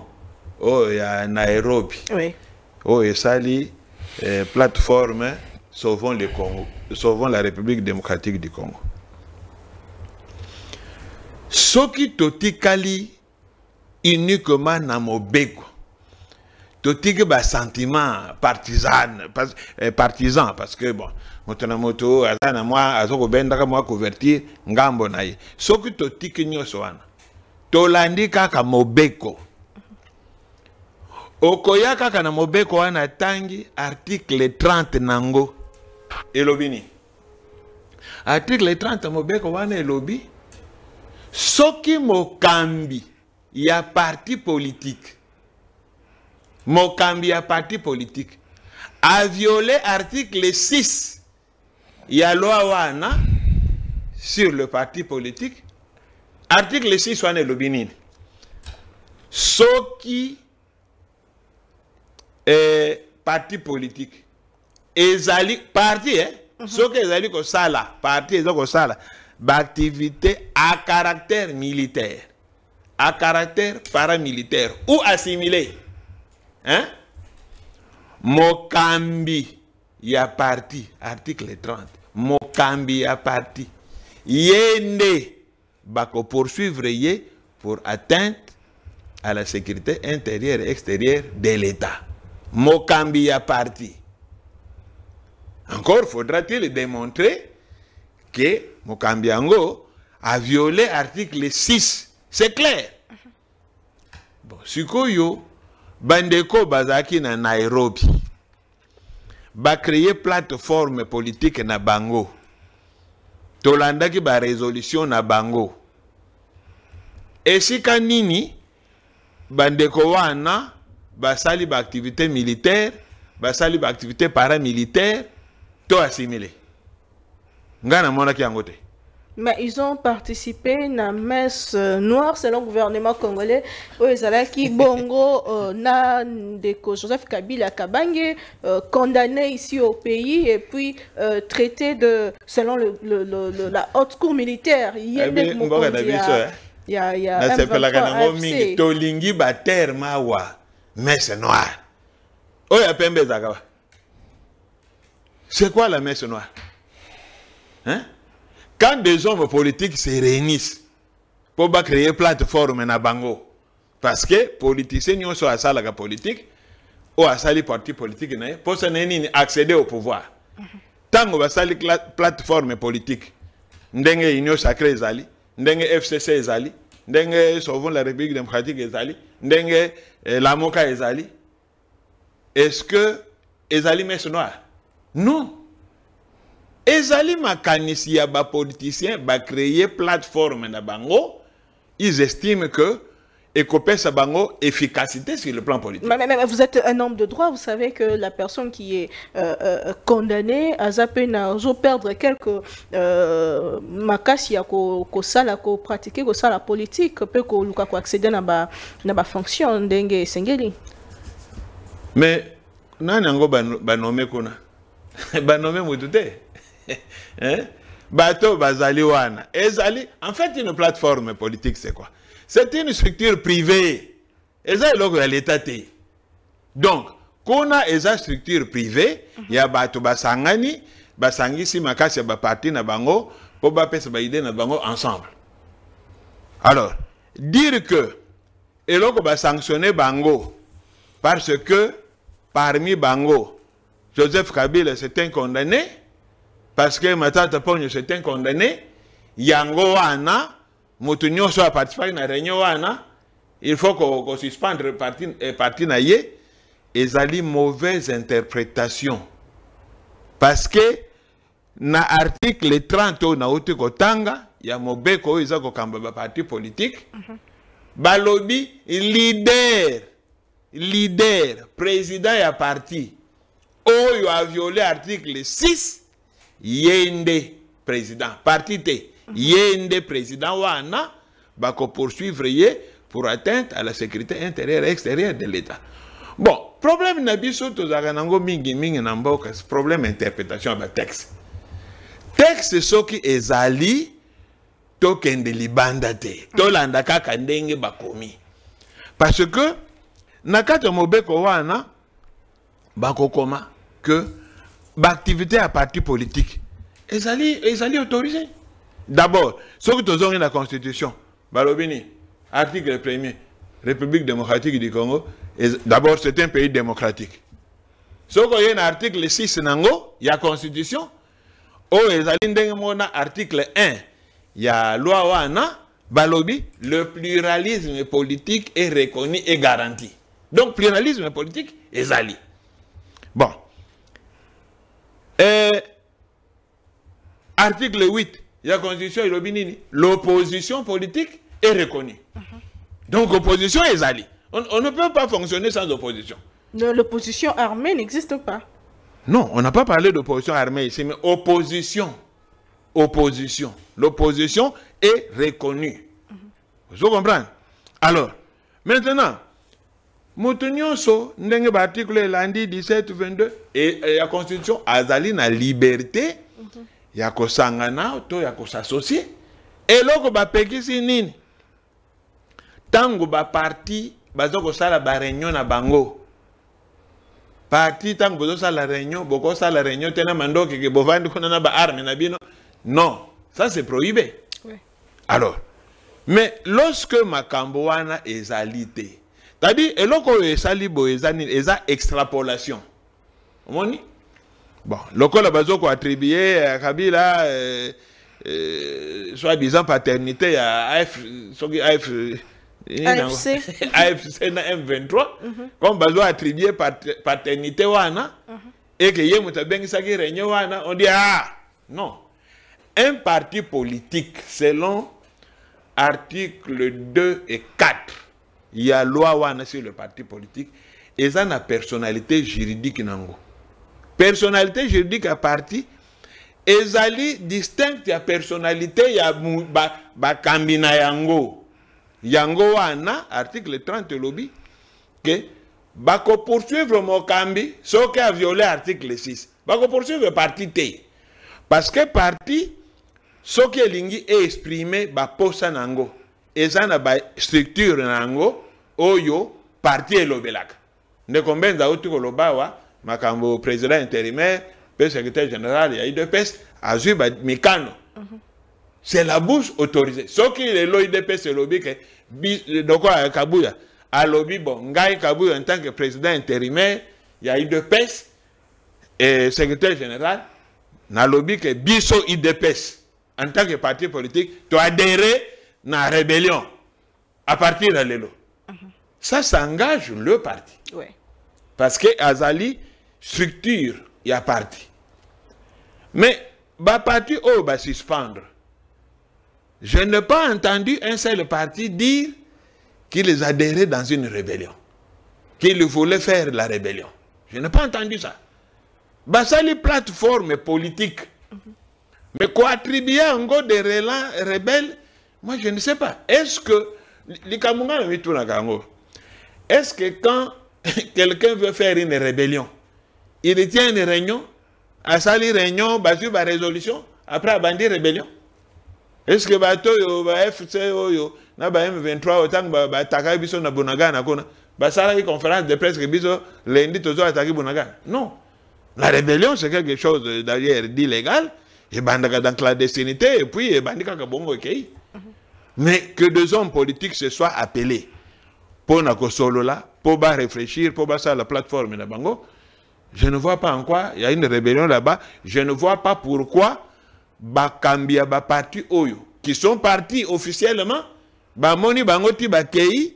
ya Nairobi. Oui. O esali plateforme Sauvons le Congo, Sauvons la République démocratique du Congo. Soki totikali uniquement na mobeko. Totiki ba sentiment partisan parce que bon, moto azana moi azoko bendaka moi convertir ngambo na ye. Soki totiki nyoso wana. Tolandi kaka mobeko. Okoya kaka na mobeko wana tangi article 30 nango elobini. Article 30 mobeko wana elobi soki mokambi ya parti politique. Mokambi ya parti politique a violé article 6 ya loi wana sur le parti politique. Article 6 wana elobini. Soki parti politique ezali parti soki ezali ko sala parti ezali ko sala d'activité à caractère militaire, à caractère paramilitaire ou assimilé, hein? Mokambi ya parti, article 30. Mokambi ya parti. Yende bako poursuivre ye pour atteinte à la sécurité intérieure et extérieure de l'État. Mokambi ya parti. Encore faudra-t-il démontrer que Mokambi Yango a violé l'article 6. C'est clair. Bon, Sikoyo, Bandeko Bazaki na Nairobi, ba créer plateforme politique na Bango. Tolanda ki ba résolution na Bango. Et si kanini, Bandeko wana, ba sali ba activité militaire, ba sali ba activité paramilitaire, to assimilé. Mais ils ont participé à la messe noire selon le gouvernement congolais. Qui Bongo na de Joseph Kabila Kabange condamné ici au pays et puis traité de selon la haute cour militaire. Il y a c'est quoi la messe noire? Hein? Quand des hommes politiques se réunissent pour créer une plateforme na Bango, parce que les politiciens n'ont pas à la politique ou à la parti politique pour accéder au pouvoir. Tant que vous avez une plateforme politique, ndenge Union Sacrée Zali, ndenge FCC Zali, ndenge Sauvons la République démocratique Zali, ndenge la Moka Zali, est-ce que Ezali messe noire? Non. Ezali makanisi ya ba politiciens ba créer plateforme na Bango, ils estiment que Ekopesa Bango efficacité sur le plan politique. Mais vous êtes un homme de droit, vous savez que la personne qui est condamnée à perdre quelques makasi ko sala ko pratiquer ko sala politique peut ko luka ko accéder na ba fonction ndenge sengeli. Mais nani ngo ba nommé kuna ba nommé mutute. Bateau Bazali Wana. Ezali, en fait, une plateforme politique, c'est quoi? C'est une structure privée. Ezali, l'État. Donc, quand on a une structure privée, il y a Bateau Basangani, Basangi, si Makasi, Baparti, Nabango, pour Bapes, Baïde, Nabango, ensemble. Alors, dire que, et là, on va sanctionner Bango, parce que, parmi Bango, Joseph Kabila, c'est un condamné. Parce que Matata Pogno s'est condamné, Yango Wana, Moutounio soit participé à la réunion Wana, il faut qu'on suspende le parti naïe, et ça a mauvaise interprétation. Parce que, dans l'article 30 na Ote Kotanga, il y a Mobeko, il y a un parti politique, Balobi, leader, président et parti, il a violé l'article 6, Yende président parti T Yende président wana bako poursuivre ye pour atteinte à la sécurité intérieure et extérieure de l'État. Bon, problème na biso to zaganango mingi na mboka, problème interprétation ba texte. Texte soki ezali to kende libanda te. To landa kaka ndenge bakomi. Parce que nakata mobeko wana bako koma que l'activité à parti politique, ils allaient autoriser. D'abord, ce que nous avons dans la Constitution, Balobini, article 1er, République démocratique du Congo, d'abord c'est un pays démocratique. Ce qu'il y a dans l'article 6, il y a la Constitution, article 1, il y a la loi Wana, Balobi, le pluralisme politique est reconnu et garanti. Donc, pluralisme politique est allié. Bon. Article 8, il y a la Constitution et l'opposition politique est reconnue. Donc, l'opposition est alliée. On ne peut pas fonctionner sans opposition. L'opposition armée n'existe pas. Non, on n'a pas parlé d'opposition armée ici, mais opposition. Opposition. L'opposition est reconnue. Vous comprenez? Alors, maintenant, Moutounionso, l'article lundi 17 22, et la Constitution, Azali na liberté, il y a que sangana, il y a que s'associer. Et là, il y a que nini. Tango ba parti, bazoko sala ba réunion na bango. Parti tango bozo sala réunion, boko sala réunion tena mando ke bovandi kona na ba arme na bino. Non, ça c'est prohibé. Oui. Alors, mais lorsque makambo wana ezalité, c'est-à-dire eloko ezali bo ezani eza extrapolation. Omoni? Bon, lokola bazoko attribuer à Kabila soi-disant paternité à AFC AFC na M23 comme bazo attribuer paternité wana et que yé mutabengi saki réunion wana on dit ah non, un parti politique selon articles 2 et 4 il y a loi wana sur le parti politique et ça na personnalité juridique nango personnalité juridique à parti ezali distinct ya personnalité ya ba kambina yango yango wana article 30 lobby que bako poursuivre mokambi ce qui a violé article 6 bako poursuivre parti T parce que parti ce qui est lingi est exprimé ba posa nango eza na ba structure nango oyo parti elobelaka ne kombenza utuko lobawa makambo président intérimaire le secrétaire général il y a eu de peste azui ba mikano c'est la bouche autorisée ce qui est l'OIDP c'est lobby que donc Kabuya à lobby bon ngai Kabuya en tant que président intérimaire il y a eu de peste et secrétaire général na lobby que biso IDPS en tant que parti politique tu adhérer na rébellion à partir de l'élo ça engage le parti ouais. Parce que azali structure il y a parti mais ba parti oh ba suspendre. Je n'ai pas entendu un seul parti dire qu'il adhérait dans une rébellion, qu'il voulait faire la rébellion. Je n'ai pas entendu ça. Bah ça les plateformes politiques. Mais quoi attribuer encore des rebelles, moi je ne sais pas. Est-ce que est-ce que quand quelqu'un veut faire une rébellion, il retient une réunion, à sali réunion, basé par résolution, après abandonner rébellion? Est-ce que bato yo ba FC yo na ba M23 autant ba taka biso na Bunagana kona ba sala conférence de presse que biso lundi tozo attaquer Bunagana? Non. La rébellion c'est quelque chose d'ailleurs d'illégal et bandaka dans clandestinité et puis bandika ka bongo kei. Mais que deux hommes politiques se soient appelés pour na ko solo là, pour ba réfléchir, pour ba ça la plateforme na bango, je ne vois pas en quoi il y a une rébellion là-bas, je ne vois pas pourquoi Bakambia ba parti oyo qui sont partis officiellement ba moni bango ti ba kei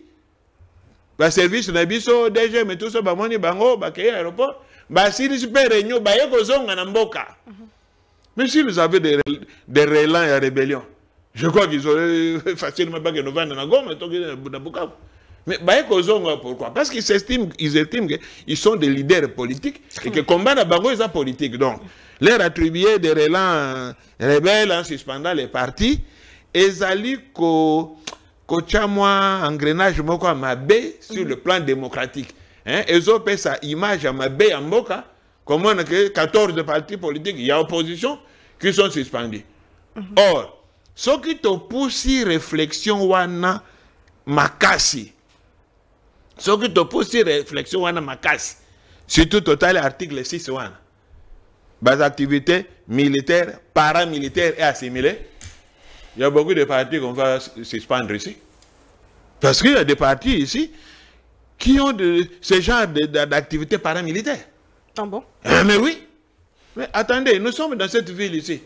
ba service na biso DG mais tout ça ba moni bango ba kei aéroport ba siri super réunion ba yeko zonga na mboka. Mais si vous avez des relents et rébellion je crois qu'ils auraient facilement pas que nous vendons na Goma na Bukavu. Mais ba yeko zonga pourquoi? Parce qu'ils estiment qu'ils sont des leaders politiques et que combat na bango est politique donc leur attribuer des relents rebelles en suspendant les partis, ezali ko chamwa engrenage moko à mabe sur le plan démocratique. Ezo pe sa image à mabe en mboka, comme on a 14 partis politiques, il y a opposition qui sont suspendus. Or, ce qui te pousse réflexion wana makasi, ce qui te pousse réflexion wana makasi, Surtout total article 6 base activités militaires, paramilitaires et assimilées. Il y a beaucoup de partis qu'on va suspendre ici. Parce qu'il y a des partis ici qui ont ce genre d'activités paramilitaires. Ah bon? Mais oui. Mais attendez, nous sommes dans cette ville ici.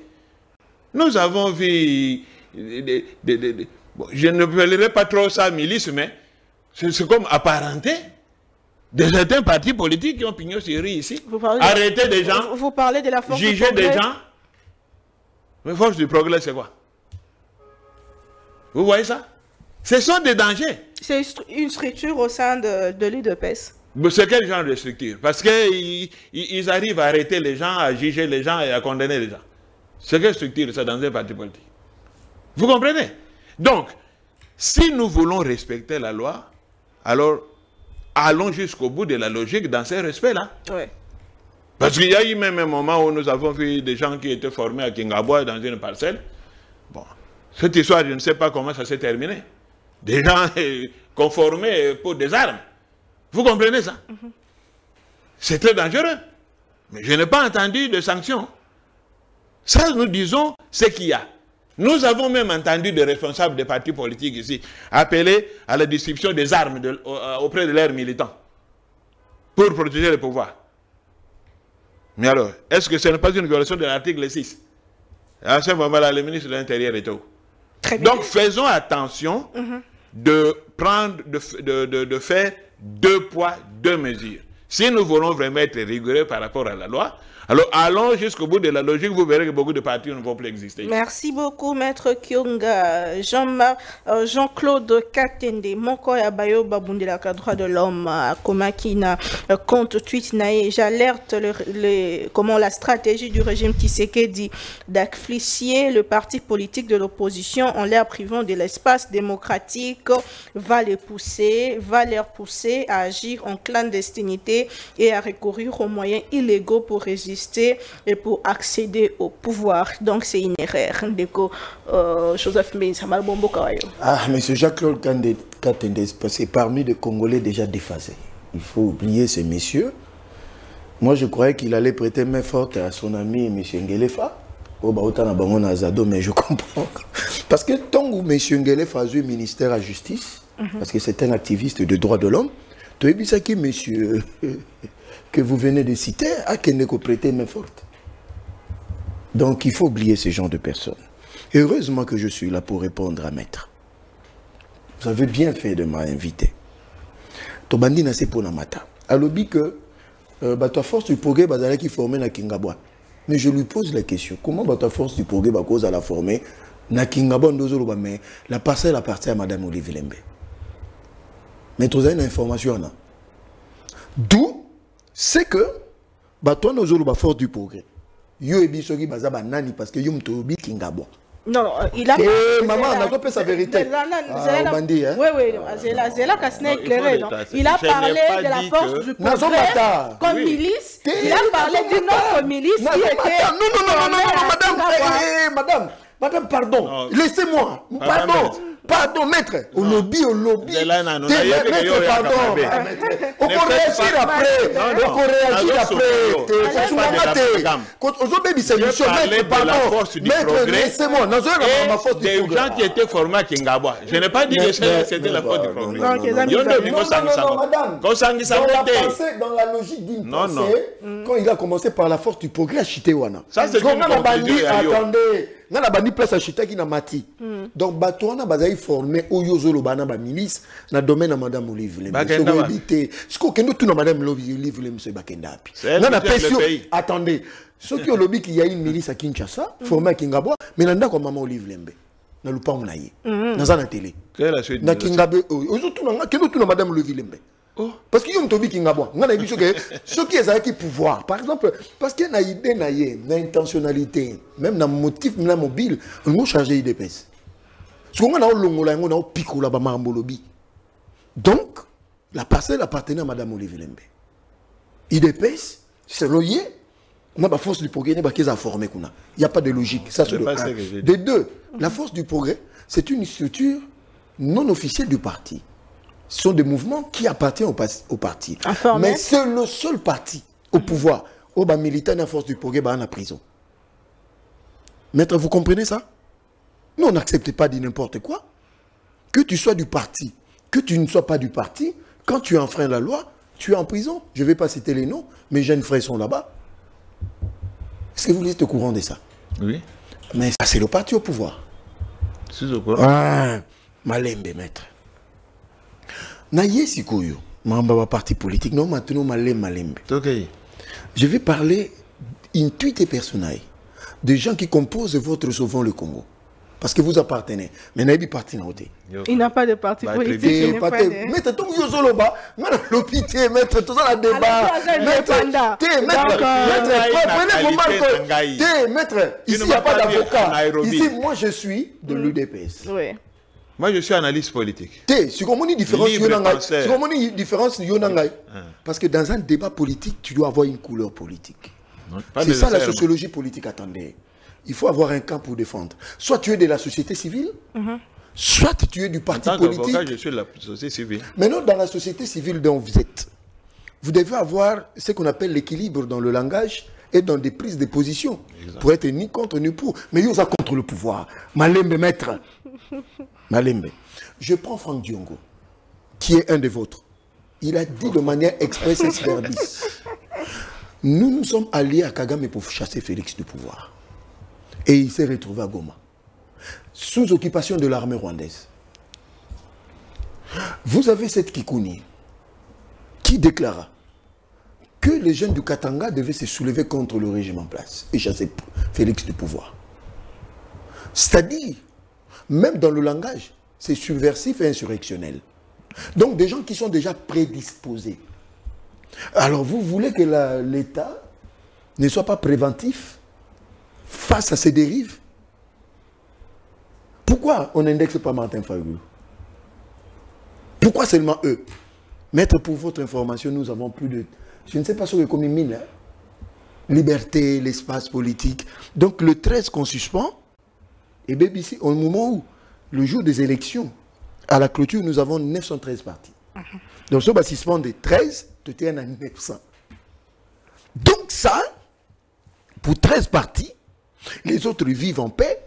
Nous avons vu... bon, je ne parlerai pas trop ça milice, mais c'est comme apparenté de certains partis politiques qui ont pignon sur rue ici. Arrêter des gens. Vous parlez de la force du progrès. Juger des gens. Mais force du progrès, c'est quoi? Vous voyez ça? Ce sont des dangers. C'est une structure au sein de l'UDPS. C'est quel genre de structure? Parce qu'ils arrivent à arrêter les gens, à juger les gens et à condamner les gens. C'est quelle structure ça dans un parti politique? Vous comprenez? Donc, si nous voulons respecter la loi, alors allons jusqu'au bout de la logique dans ces respects-là. Ouais. Parce qu'il y a eu même un moment où nous avons vu des gens qui étaient formés à Kingabwa dans une parcelle. Bon, cette histoire, je ne sais pas comment ça s'est terminé. Des gens conformés pour des armes. Vous comprenez ça? C'est très dangereux. Mais je n'ai pas entendu de sanctions. Ça, nous disons ce qu'il y a. Nous avons même entendu des responsables des partis politiques ici appeler à la distribution des armes auprès de leurs militants pour protéger le pouvoir. Mais alors, est-ce que ce n'est pas une violation de l'article 6? À ce moment-là, le ministre de l'Intérieur est où? Donc, faisons attention de faire 2 poids, 2 mesures. Si nous voulons vraiment être rigoureux par rapport à la loi, alors allons jusqu'au bout de la logique, vous verrez que beaucoup de partis ne vont plus exister. Merci beaucoup, Maître Kyonga. Jean-Claude Katende, Moko Yabayo Babundelaka, droit de l'homme, Komakina, compte tweet naïe, j'alerte comment la stratégie du régime Tshisekedi d'afflier le parti politique de l'opposition en l'air privant de l'espace démocratique va leur pousser à agir en clandestinité et à recourir aux moyens illégaux pour résister et pour accéder au pouvoir. Donc c'est une erreur. Ah, mais ce Jean-Claude Katende, c'est parmi les Congolais déjà déphasés. Il faut oublier ces messieurs. Moi, je croyais qu'il allait prêter main forte à son ami M. Ngelefa. Mais je comprends. Parce que tant que M. Ngelefa a eu ministère à justice, parce que c'est un activiste de droits de l'homme, tu as vu ça qui, monsieur que vous venez de citer, à Keneko prêter main forte. Donc il faut oublier ce genre de personnes. Heureusement que je suis là pour répondre à Maître. Vous avez bien fait de m'inviter. Tobandi n'a c'est pour Namata. À l'objet que ta force du progrès bazala qui formait na Kingabwa. Mais je lui pose la question, comment ta force du progrès va cause à la former na Kingabwa ndozolo mais la parcelle appartient à Madame Olivier Lembe. Mais tu as une information là. D'où c'est que toi nous avons force du progrès. Yo ebi soki bazaba nani parce que yo mtobi Kingabwa. Non, il a maman, on a pas sa vérité. Oui, il a parlé de la force du progrès comme milice. Il a parlé d'une autre milice qui était... Non, madame, pardon. Laissez-moi. Pardon, maître. Au lobby. Maître, pardon. On peut réagir après. Maître, laissez-moi. Des gens qui étaient formés à Kingabwa. Je n'ai pas dit que c'était la faute du progrès. Dans la logique d'une pensée, quand il a commencé par la force du progrès à Chitewana. Ça, c'est une conclusion. Attendez. On a une place à Chita qui n'a mati. Donc, on a formé au Yozolo Bana milice dans le domaine de Madame Olivier. Ce qu'on a tout dans Madame Olivier, c'est Bakenda. Attendez. Ceux qui ont lobby qu'il y a une milice à Kinshasa, formée à Kingabwa, mais on a comme Maman Olivier Lembe. Dans le pan, on a dans la télé. Quelle est la suite? Dans Kingabwa, on a Madame Olivier Lembe. Parce qu'il y a un tobi Kingabwa. On a dit que ceux qui ont qui pouvoir, par exemple, parce qu'il y a une idée, une intentionnalité, même dans le motif, même dans le mobile, on a changé d'IDPS. Parce qu'on a un longola, on a un pico là-bas, lobby. Donc, la parcelle appartenait à Madame Olivier Lembe. IDPS, c'est loyer. On a la force du progrès, il n'y a pas de logique. Ça, c'est le 1. De 2, la force du progrès, c'est une structure non officielle du parti. Ce sont des mouvements qui appartiennent au parti. Informel. Mais c'est le seul parti au pouvoir. Au bas militant à force du progrès, en la prison. Maître, vous comprenez ça? Nous, on n'accepte pas de n'importe quoi. Que tu sois du parti, que tu ne sois pas du parti, quand tu enfreins la loi, tu es en prison. Je ne vais pas citer les noms, mes jeunes frères sont là-bas. Est-ce que vous êtes au courant de ça? Oui. Mais ça, c'est le parti au pouvoir. C'est au courant. Ah, Malembe, maître. Naye Sikoyo, mamba parti politique, non, maintenant Malembe. Ok. Je vais parler intuité personnel des gens qui composent votre Sauvons le Congo. Parce que vous appartenez. Mais Naïbi parti n'a pas. Il n'a pas de parti politique. Il n'est pas de... Maître, tout le monde est là, l'hôpital, maître, tout ça, la débat. Maître, ici, il n'y a pas d'avocat. Ici, moi, je suis de l'UDPS. Oui. Moi, je suis analyste politique. C'est comme une différence. Parce que dans un débat politique, tu dois avoir une couleur politique. C'est ça la sociologie politique, attendez. Il faut avoir un camp pour défendre. Soit tu es de la société civile, soit tu es du parti politique. Avocat, je suis de la société civile. Maintenant, dans la société civile dont vous êtes, vous devez avoir ce qu'on appelle l'équilibre dans le langage et dans des prises de position. Exact. Pour être ni contre ni pour. Mais il y a contre le pouvoir. Malembe, maître. Malembe. Je prends Franck Diongo, qui est un des vôtres. Il a dit de manière expresse et verbis. Nous nous sommes alliés à Kagame pour chasser Félix du pouvoir. Et il s'est retrouvé à Goma, sous occupation de l'armée rwandaise. Vous avez cette Kikouni qui déclara que les jeunes du Katanga devaient se soulever contre le régime en place et chasser Félix du pouvoir. C'est-à-dire, même dans le langage, c'est subversif et insurrectionnel. Donc des gens qui sont déjà prédisposés. Alors vous voulez que l'État ne soit pas préventif face à ces dérives? Pourquoi on n'indexe pas Martin Fayulu? Pourquoi seulement eux? Maître, pour votre information, nous avons plus de... Je ne sais pas sur les communes, liberté, l'espace politique. Donc le 13 qu'on suspend, et bien ici, au moment où, le jour des élections, à la clôture, nous avons 913 partis. Donc ce suspend des 13, tu tiens à 900. Donc ça, pour 13 partis, les autres vivent en paix,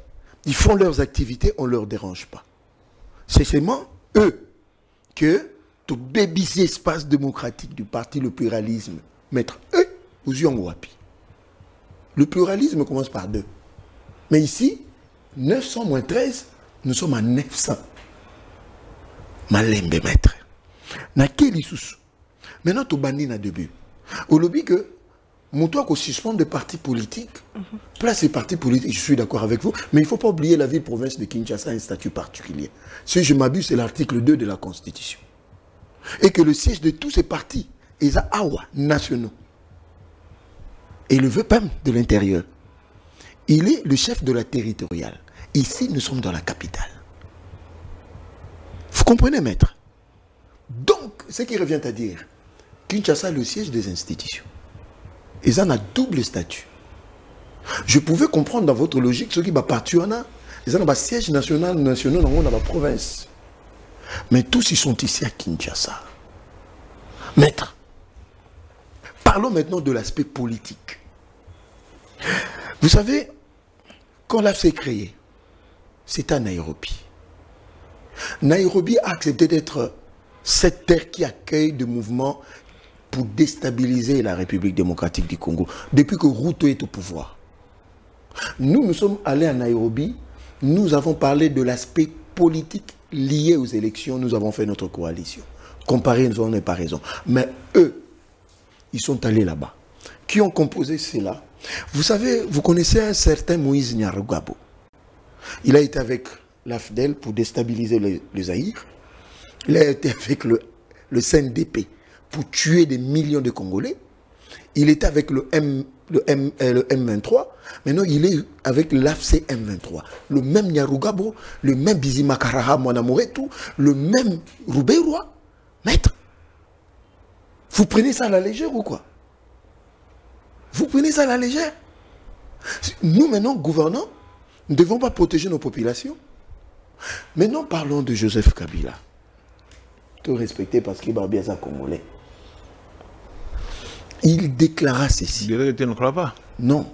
ils font leurs activités, on ne leur dérange pas. C'est seulement eux que tout bébé espace démocratique du parti, le pluralisme, mettre eux aux yeux en wapi. Le pluralisme commence par 2. Mais ici, 900 moins 13, nous sommes à 900. Malembe maître. Na quel sous. Maintenant, tu bannis na début. Au lobby que Moutoua qu'on suspend des partis politiques, place les partis politiques, je suis d'accord avec vous, mais il ne faut pas oublier la ville-province de Kinshasa a un statut particulier. Si je m'abuse, c'est l'article 2 de la Constitution. Et que le siège de tous ces partis est à Awa, nationaux. Et le VPM de l'intérieur, il est le chef de la territoriale. Ici, nous sommes dans la capitale. Vous comprenez, maître? Donc, ce qui revient à dire, Kinshasa est le siège des institutions. Ils ont un double statut. Je pouvais comprendre dans votre logique, ceux qui sont partis, ils ont un siège national dans la province. Mais tous ils sont ici à Kinshasa. Maître, parlons maintenant de l'aspect politique. Vous savez, quand l'AF s'est créé, c'est à Nairobi. Nairobi a accepté d'être cette terre qui accueille des mouvements pour déstabiliser la République démocratique du Congo, depuis que Ruto est au pouvoir. Nous sommes allés à Nairobi, nous avons parlé de l'aspect politique lié aux élections, nous avons fait notre coalition. Comparaison n'est pas raison. Mais eux, ils sont allés là-bas. Qui ont composé cela? Vous savez, vous connaissez un certain Moïse Nyarugabo. Il a été avec l'AFDEL pour déstabiliser le Zaïre. Il a été avec le CNDP pour tuer des millions de Congolais. Il était avec le M23. Maintenant, il est avec l'AFC M23. Le même Nyarugabo, le même Bizimakaraha Mwanamoretu, le même Roubeiroi. Maître, vous prenez ça à la légère ou quoi? Vous prenez ça à la légère? Nous, maintenant, gouvernants, nous ne devons pas protéger nos populations. Maintenant, parlons de Joseph Kabila. te respecter parce qu'il va bien ça congolais. Il déclara ceci. Tu ne crois pas? Non.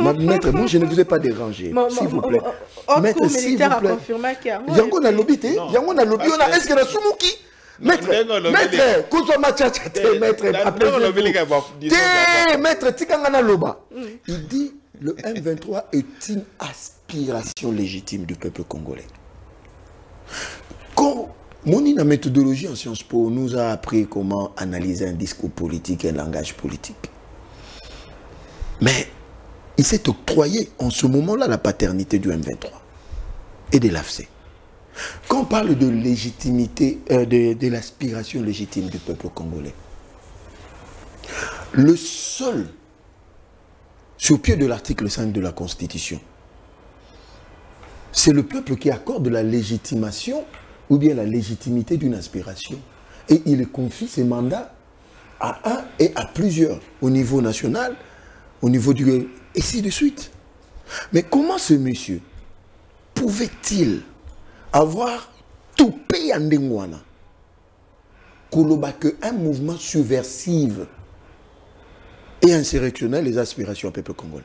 Maître, moi je ne vous ai pas dérangé. S'il vous plaît. Maître, s'il vous plaît. Il y a encore un lobby, est-ce que la Soumouki? Maître, qu'on soit maître, maître, Tikangana Loba. Il dit le M23 est une aspiration légitime du peuple congolais. Quand la méthodologie en Sciences Po nous a appris comment analyser un discours politique et un langage politique. Mais il s'est octroyé en ce moment-là la paternité du M23 et de l'AFC. Quand on parle de légitimité, de l'aspiration légitime du peuple congolais, le seul, sur pied de l'article 5 de la Constitution, c'est le peuple qui accorde la légitimation ou bien la légitimité d'une aspiration. Et il confie ses mandats à un et à plusieurs, au niveau national, au niveau du... et ainsi de suite. Mais comment ce monsieur pouvait-il avoir tout payé en Ndengwana, que un mouvement subversif et insurrectionnel les aspirations au peuple congolais?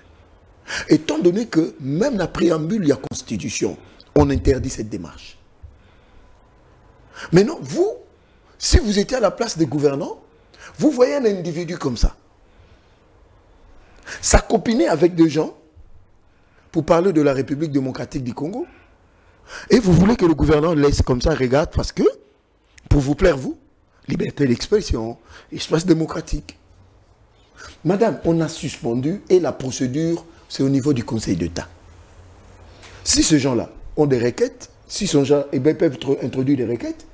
Étant donné que même la préambule de la Constitution, on interdit cette démarche. Maintenant, vous, si vous étiez à la place des gouvernants, vous voyez un individu comme ça, s'accopiner avec des gens pour parler de la République démocratique du Congo, et vous voulez que le gouverneur laisse comme ça, regarde, parce que, pour vous plaire, vous, liberté d'expression, espace démocratique. Madame, on a suspendu, et la procédure, c'est au niveau du Conseil d'État. Si ces gens-là ont des requêtes, si ces gens peuvent introduire des requêtes,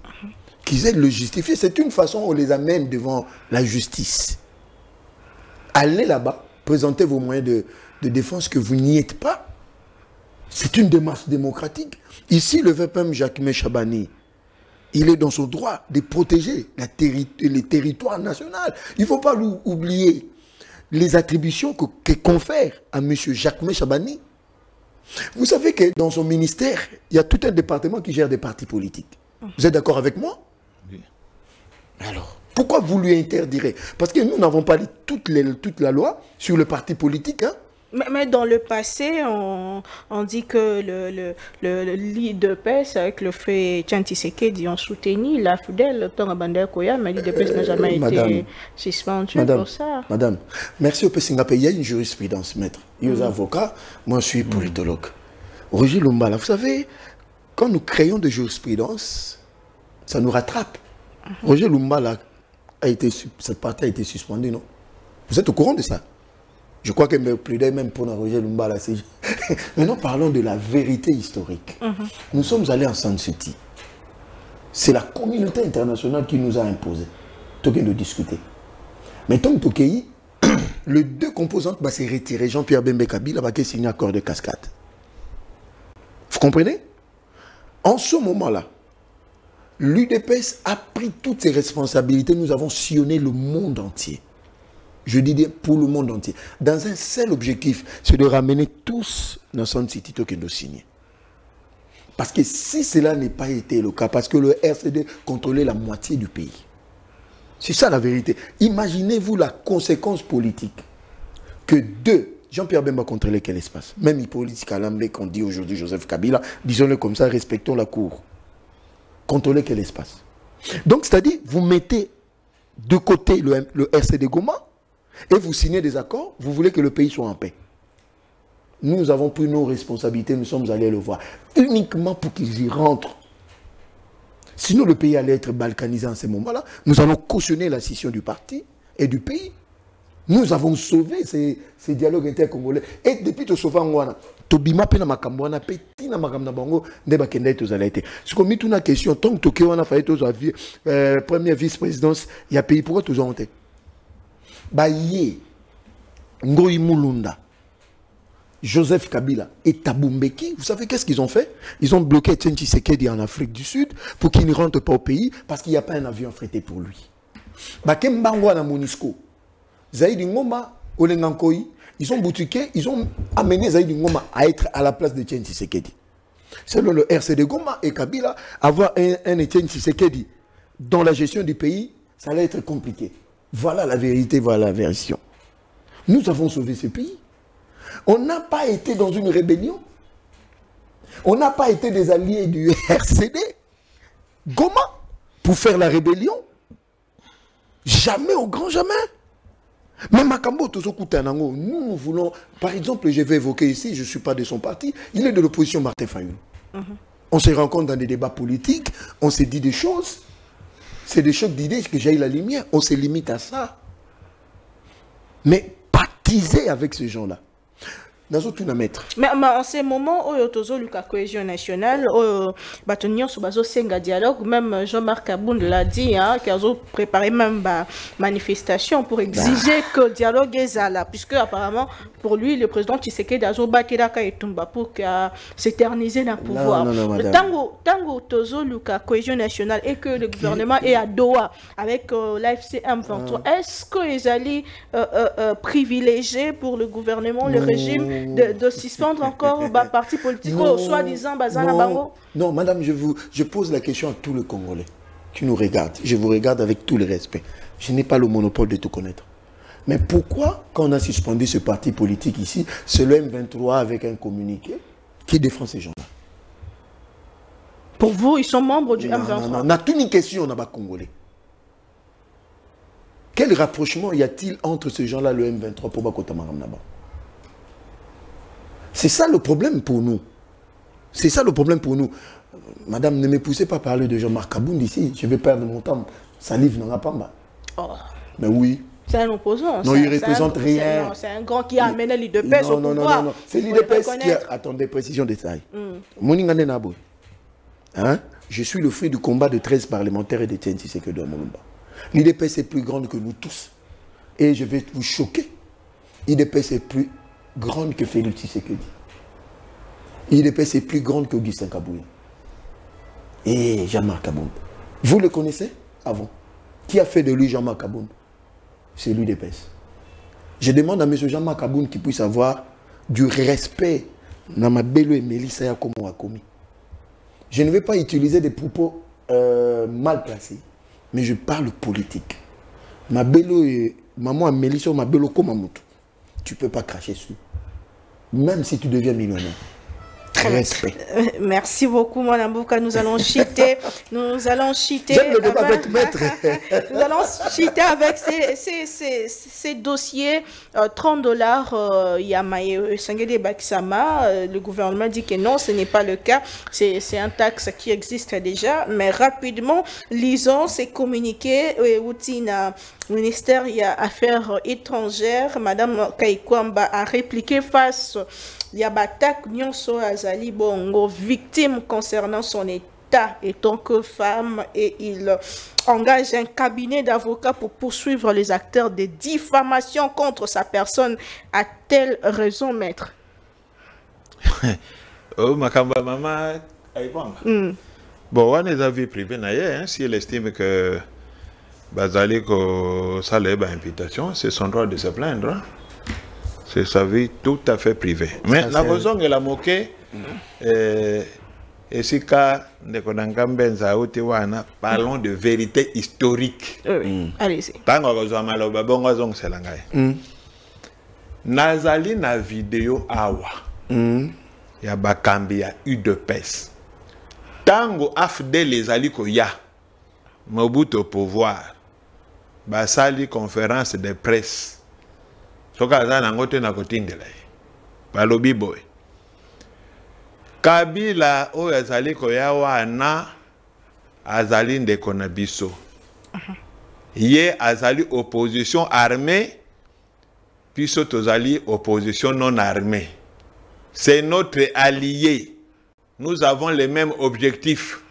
qu'ils aient le justifier, c'est une façon, on les amène devant la justice. Allez là-bas, présentez vos moyens de défense que vous n'y êtes pas. C'est une démarche démocratique. Ici, le VPM Jacquemain Chabani, il est dans son droit de protéger les territoires nationaux. Il ne faut pas oublier les attributions que confère à M. Jacquemain Chabani. Vous savez que dans son ministère, il y a tout un département qui gère des partis politiques. Vous êtes d'accord avec moi? Oui. Alors, pourquoi vous lui interdirez? Parce que nous n'avons pas lu toute la loi sur le parti politique. Hein? Mais dans le passé, on dit que le l'IDPS, avec le fait Tshisekedi, ont soutenu la FUDEL, Tonga Koya, mais l'IDPS n'a jamais été suspendu pour ça. Madame, merci au Pessingape. Il y a une jurisprudence, maître. Il y a des avocats, moi je suis politologue. Roger Lumbala, vous savez, quand nous créons de jurisprudence, ça nous rattrape. Roger Lumbala, cette partie a été suspendue, non? Vous êtes au courant de ça? Je crois que même pour Roger Lumbala, c'est... Maintenant, parlons de la vérité historique. Nous sommes allés en San City. C'est la communauté internationale qui nous a imposé. Toké de discuter. Mais tant que Toké, les deux composantes va se retirer. Jean-Pierre Bembe Kabila va signer un accord de cascade. Vous comprenez? En ce moment-là, l'UDPS a pris toutes ses responsabilités. Nous avons sillonné le monde entier. Je dis pour le monde entier. Dans un seul objectif, c'est de ramener tous dans son City Token de signer. Parce que si cela n'est pas été le cas, parce que le RCD contrôlait la moitié du pays. C'est ça la vérité. Imaginez-vous la conséquence politique que Jean-Pierre Bemba contrôlait quel espace? Même Hippolyte Kalambe qu'on dit aujourd'hui Joseph Kabila, disons-le comme ça, respectons la cour. Contrôler quel espace? Donc, c'est-à-dire, vous mettez de côté le RCD Goma, et vous signez des accords, vous voulez que le pays soit en paix. Nous avons pris nos responsabilités, nous sommes allés le voir. Uniquement pour qu'ils y rentrent. Sinon, le pays allait être balkanisé en ce moment-là. Nous allons cautionner la scission du parti et du pays. Nous avons sauvé ces dialogues intercongolais. Et depuis tout sauver en Tobima pena makambwana petina makamna bango ndeba kenda tozalaite. Ce qu'on met toute la question tant que Tokyo on a fait première vice-présidence il y a pays pourquoi tous honte. Baye Ngoyi Mulunda, Joseph Kabila et Tabumbeki, vous savez qu'est-ce qu'ils ont fait? Ils ont bloqué Tshisekedi en Afrique du Sud pour qu'il ne rentre pas au pays parce qu'il n'y a pas un avion affrété pour lui. Bakembangwa na Monisco, Zaïdi Ngoma, Olengankoi, ils ont boutiqué, ils ont amené Zaïdi Ngoma à être à la place de Tshisekedi. Selon le RCD Goma et Kabila, avoir un Tshisekedi, dans la gestion du pays, ça allait être compliqué. Voilà la vérité, voilà la version. Nous avons sauvé ce pays. On n'a pas été dans une rébellion. On n'a pas été des alliés du RCD. Comment? Pour faire la rébellion? Jamais, au grand jamais. Mais Makambo Tozokutanango, nous voulons... Par exemple, je vais évoquer ici, je ne suis pas de son parti, il est de l'opposition, Martin Fayoulou. On se rencontre dans des débats politiques, on se dit des choses. C'est des chocs d'idées que j'ai eu la lumière. On se limite à ça. Mais baptiser avec ces gens-là. Mais en ces moments où il y a la cohésion nationale, il dialogue, même Jean-Marc Abound l'a dit, qu'il a préparé même une manifestation pour exiger que le dialogue est là, puisque apparemment, pour lui, le président Tshisekedi a pour s'éterniser dans le pouvoir. Tant que la cohésion nationale et que le gouvernement est à Doha avec l'AFC M23, est-ce qu'ils allaient privilégier pour le gouvernement, le régime, de suspendre encore le parti politique, soi-disant Bazana Bango? Non, madame, je pose la question à tous les Congolais qui nous regardent. Je vous regarde avec tout le respect. Je n'ai pas le monopole de tout connaître. Mais pourquoi, quand on a suspendu ce parti politique ici, c'est le M23 avec un communiqué qui défend ces gens-là? Pour vous, ils sont membres du M23? Non, on a toute une question, on n'a pas Congolais. Quel rapprochement y a-t-il entre ces gens-là, le M23, pour Bakota Maramnaba? C'est ça le problème pour nous. C'est ça le problème pour nous. Madame, ne me poussez pas à parler de Jean-Marc Abound ici. Je vais perdre mon temps. Ça livre dans la pamba. Oh. Mais oui. C'est un opposant. Non, il ne représente rien. C'est un grand qui a amené l'IDPS au pouvoir. Non. C'est l'IDPS qui a... Attendez, précision de ça. Je suis le fruit du combat de 13 parlementaires et de Tiens Tshisekedi Mulumba. L'IDPS est plus grande que nous tous. Et je vais vous choquer. L'IDPS est plus grande que Félix Tshisekedi. l'IDPS est plus grande que Augustin Kabouya. Et Jean-Marc Abound. Vous le connaissez avant? Qui a fait de lui Jean-Marc Abound? C'est l'UDPS. Je demande à M. Jean-Marc Abound qu'il puisse avoir du respect dans ma belle et Mélissa Yakomo a commis. Je ne vais pas utiliser des propos mal placés, mais je parle politique. Ma belle et maman Mélissa, ma belle Komamutu, tu ne peux pas cracher dessus. Même si tu deviens millionnaire. Respect. Merci beaucoup, mon Ambouka. Nous allons cheater. Nous allons cheater. J'aime le débat avec maître. Nous allons cheater avec ces dossiers. 30 $. Yamae Sangede Bakisama. Le gouvernement dit que non, ce n'est pas le cas. C'est un taxe qui existe déjà. Mais rapidement, lisons ces communiqués. Outina, ministère des Affaires étrangères, Madame Kaikwamba a répliqué face. Il y a Batak Nyonso Azali Bongo, victime concernant son état en tant que femme, et il engage un cabinet d'avocats pour poursuivre les acteurs de diffamation contre sa personne. A-t-elle raison, maître? Oh, Makamba Mama, bon, on est avis privé, si elle estime que Bazali ça l'est imputation, c'est son droit de se plaindre. C'est sa vie tout à fait privée. Mais la raison est la moquée. Et si parlons de vérité historique. Allez-y. Nazali na vidéo awa. Ya bakambi ya UDPS. Tango afde les aliko ya. Mobutu au pouvoir. Basali conférence de presse. Balobi boy. Kabila o azali koya wana azali ndeko na biso. Ye azali opposition armée, biso tozali opposition non armée. C'est notre allié. Nous avons les mêmes objectifs.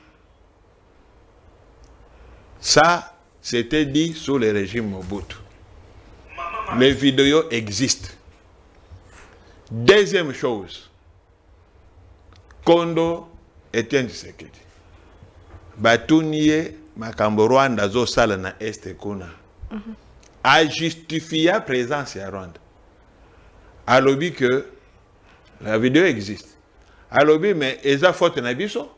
Ça, c'était dit sous le régime Mobutu. Les vidéos existent. Deuxième chose, Kondo Etienne Tshisekedi. Batounié Makambo Rwanda zo sala na este kuna. A justifié la présence à Rwanda. A lobby que la vidéo existe. A lobby mais eza faute na biso.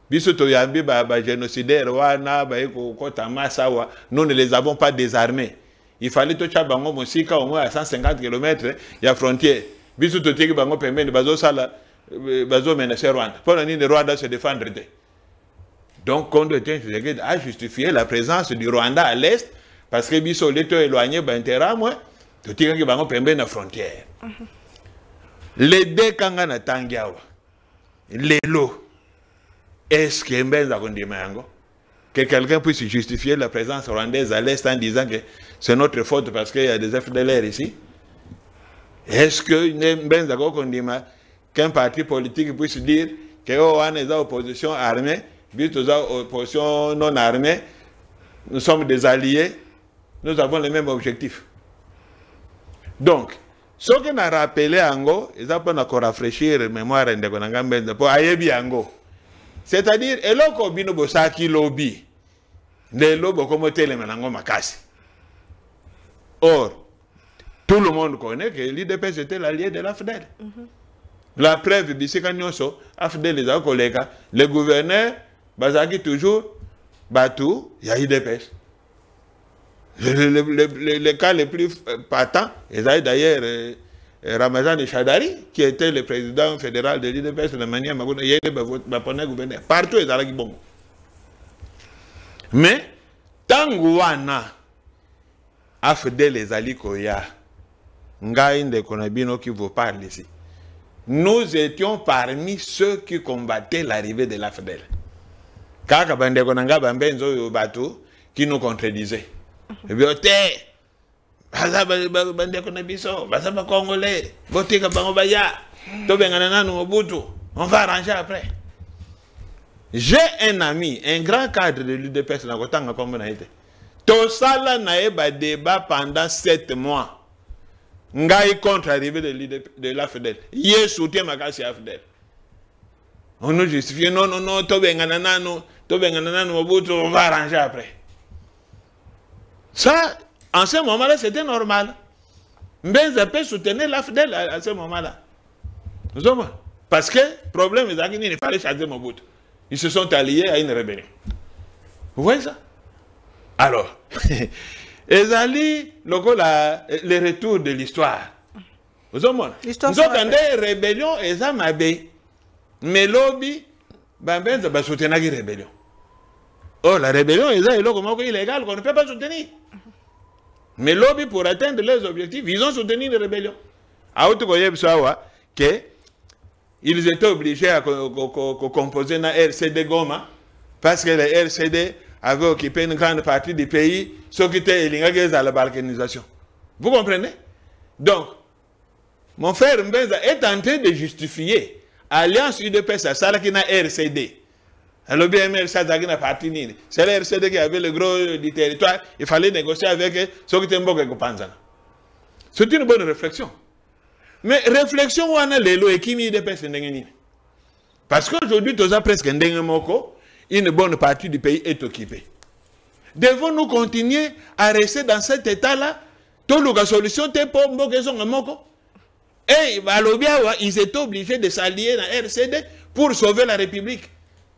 Biso toyambi ba génocidaire wana ba ko tamasa wa, nous ne les avons pas désarmés. Il fallait to chabango mosika au moins à 150 km ya frontière. Biso to tiki bango pembeni bazo sala bazo menacer Rwanda. Pour le Rwanda se défendre. Donc on doit à justifier la présence du Rwanda à l'est parce que biso leto éloigné ba intérêt moi to tiki bango pembeni na frontière. Les deux kangana tangiawa. Lelo. Est-ce que que quelqu'un puisse justifier la présence rwandaise à l'Est en disant que c'est notre faute parce qu'il y a des FDLR ici? Est-ce que qu'un parti politique puisse dire qu'il y a une opposition armée, une opposition non armée, nous sommes des alliés, nous avons les mêmes objectifs? Donc, ce qu'on a rappelé à Ango, ils ont encore rafraîchir la mémoire de pour Ayebi Ango. C'est-à-dire, eloko bino bosaki lobby, ne lobo comme tele manango makasi. Or, tout le monde connaît que l'IDPS était l'allié de l'AFDEL. La preuve, bisika nyonso, AFDEL les a collègues, le gouverneur, bazaki toujours, batou, il y a IDPS. Le cas le plus patent, ils ont d'ailleurs Ramazan Chadari, qui était le président fédéral de l'IDPS de manière partout, ils ont bon. Mais, Tangouana, AFDEL les Alikoya, Ngaïnde Konabino qui vous parle ici, nous étions parmi ceux qui combattaient l'arrivée de l'AFDEL. Kaka Bande Konanga Bambenzo Yobato, qui nous contredisaient. Et bien, on va arranger après. J'ai un ami, un grand cadre de l'UDPS, Tosala naeba débat pendant 7 mois. Ngai contre l'arrivée de l'AFDEL. Yé soutien makasi AFDEL. On nous justifie, non, on va arranger après. Ça, en ce moment-là, c'était normal. Mbenza peut soutenir l'AFDEL à ce moment-là. Parce que le problème, il fallait changer Mobutu. Ils se sont alliés à une rébellion. Vous voyez ça? Alors, ils alliés, le retour de l'histoire. Vous voyez? Nous avons des rébellions, ils ont mabé. Mais lobby, Mbenza va soutenir la rébellion. Oh, la rébellion, ils ont illégal qu'on ne peut pas soutenir. Mais lobby, pour atteindre leurs objectifs, ils ont soutenu les rébellions. Ils étaient obligés à composer un RCD Goma parce que le RCD avait occupé une grande partie du pays, ce qui était lié à la balkanisation. Vous comprenez? Donc, mon frère Mbenza est en train de justifier l'alliance UDPS à Salakina RCD. Alors, bien, c'est le RCD qui avait le gros du territoire. Il fallait négocier avec ceux qui étaient en Panzana. C'est une bonne réflexion. Mais réflexion, on a les lois et qui m'y dépassent. Parce qu'aujourd'hui, tu as presque une bonne partie du pays est occupée. Devons-nous continuer à rester dans cet état-là? La solution, c'est pour et ils étaient obligés de s'allier dans la RCD pour sauver la République.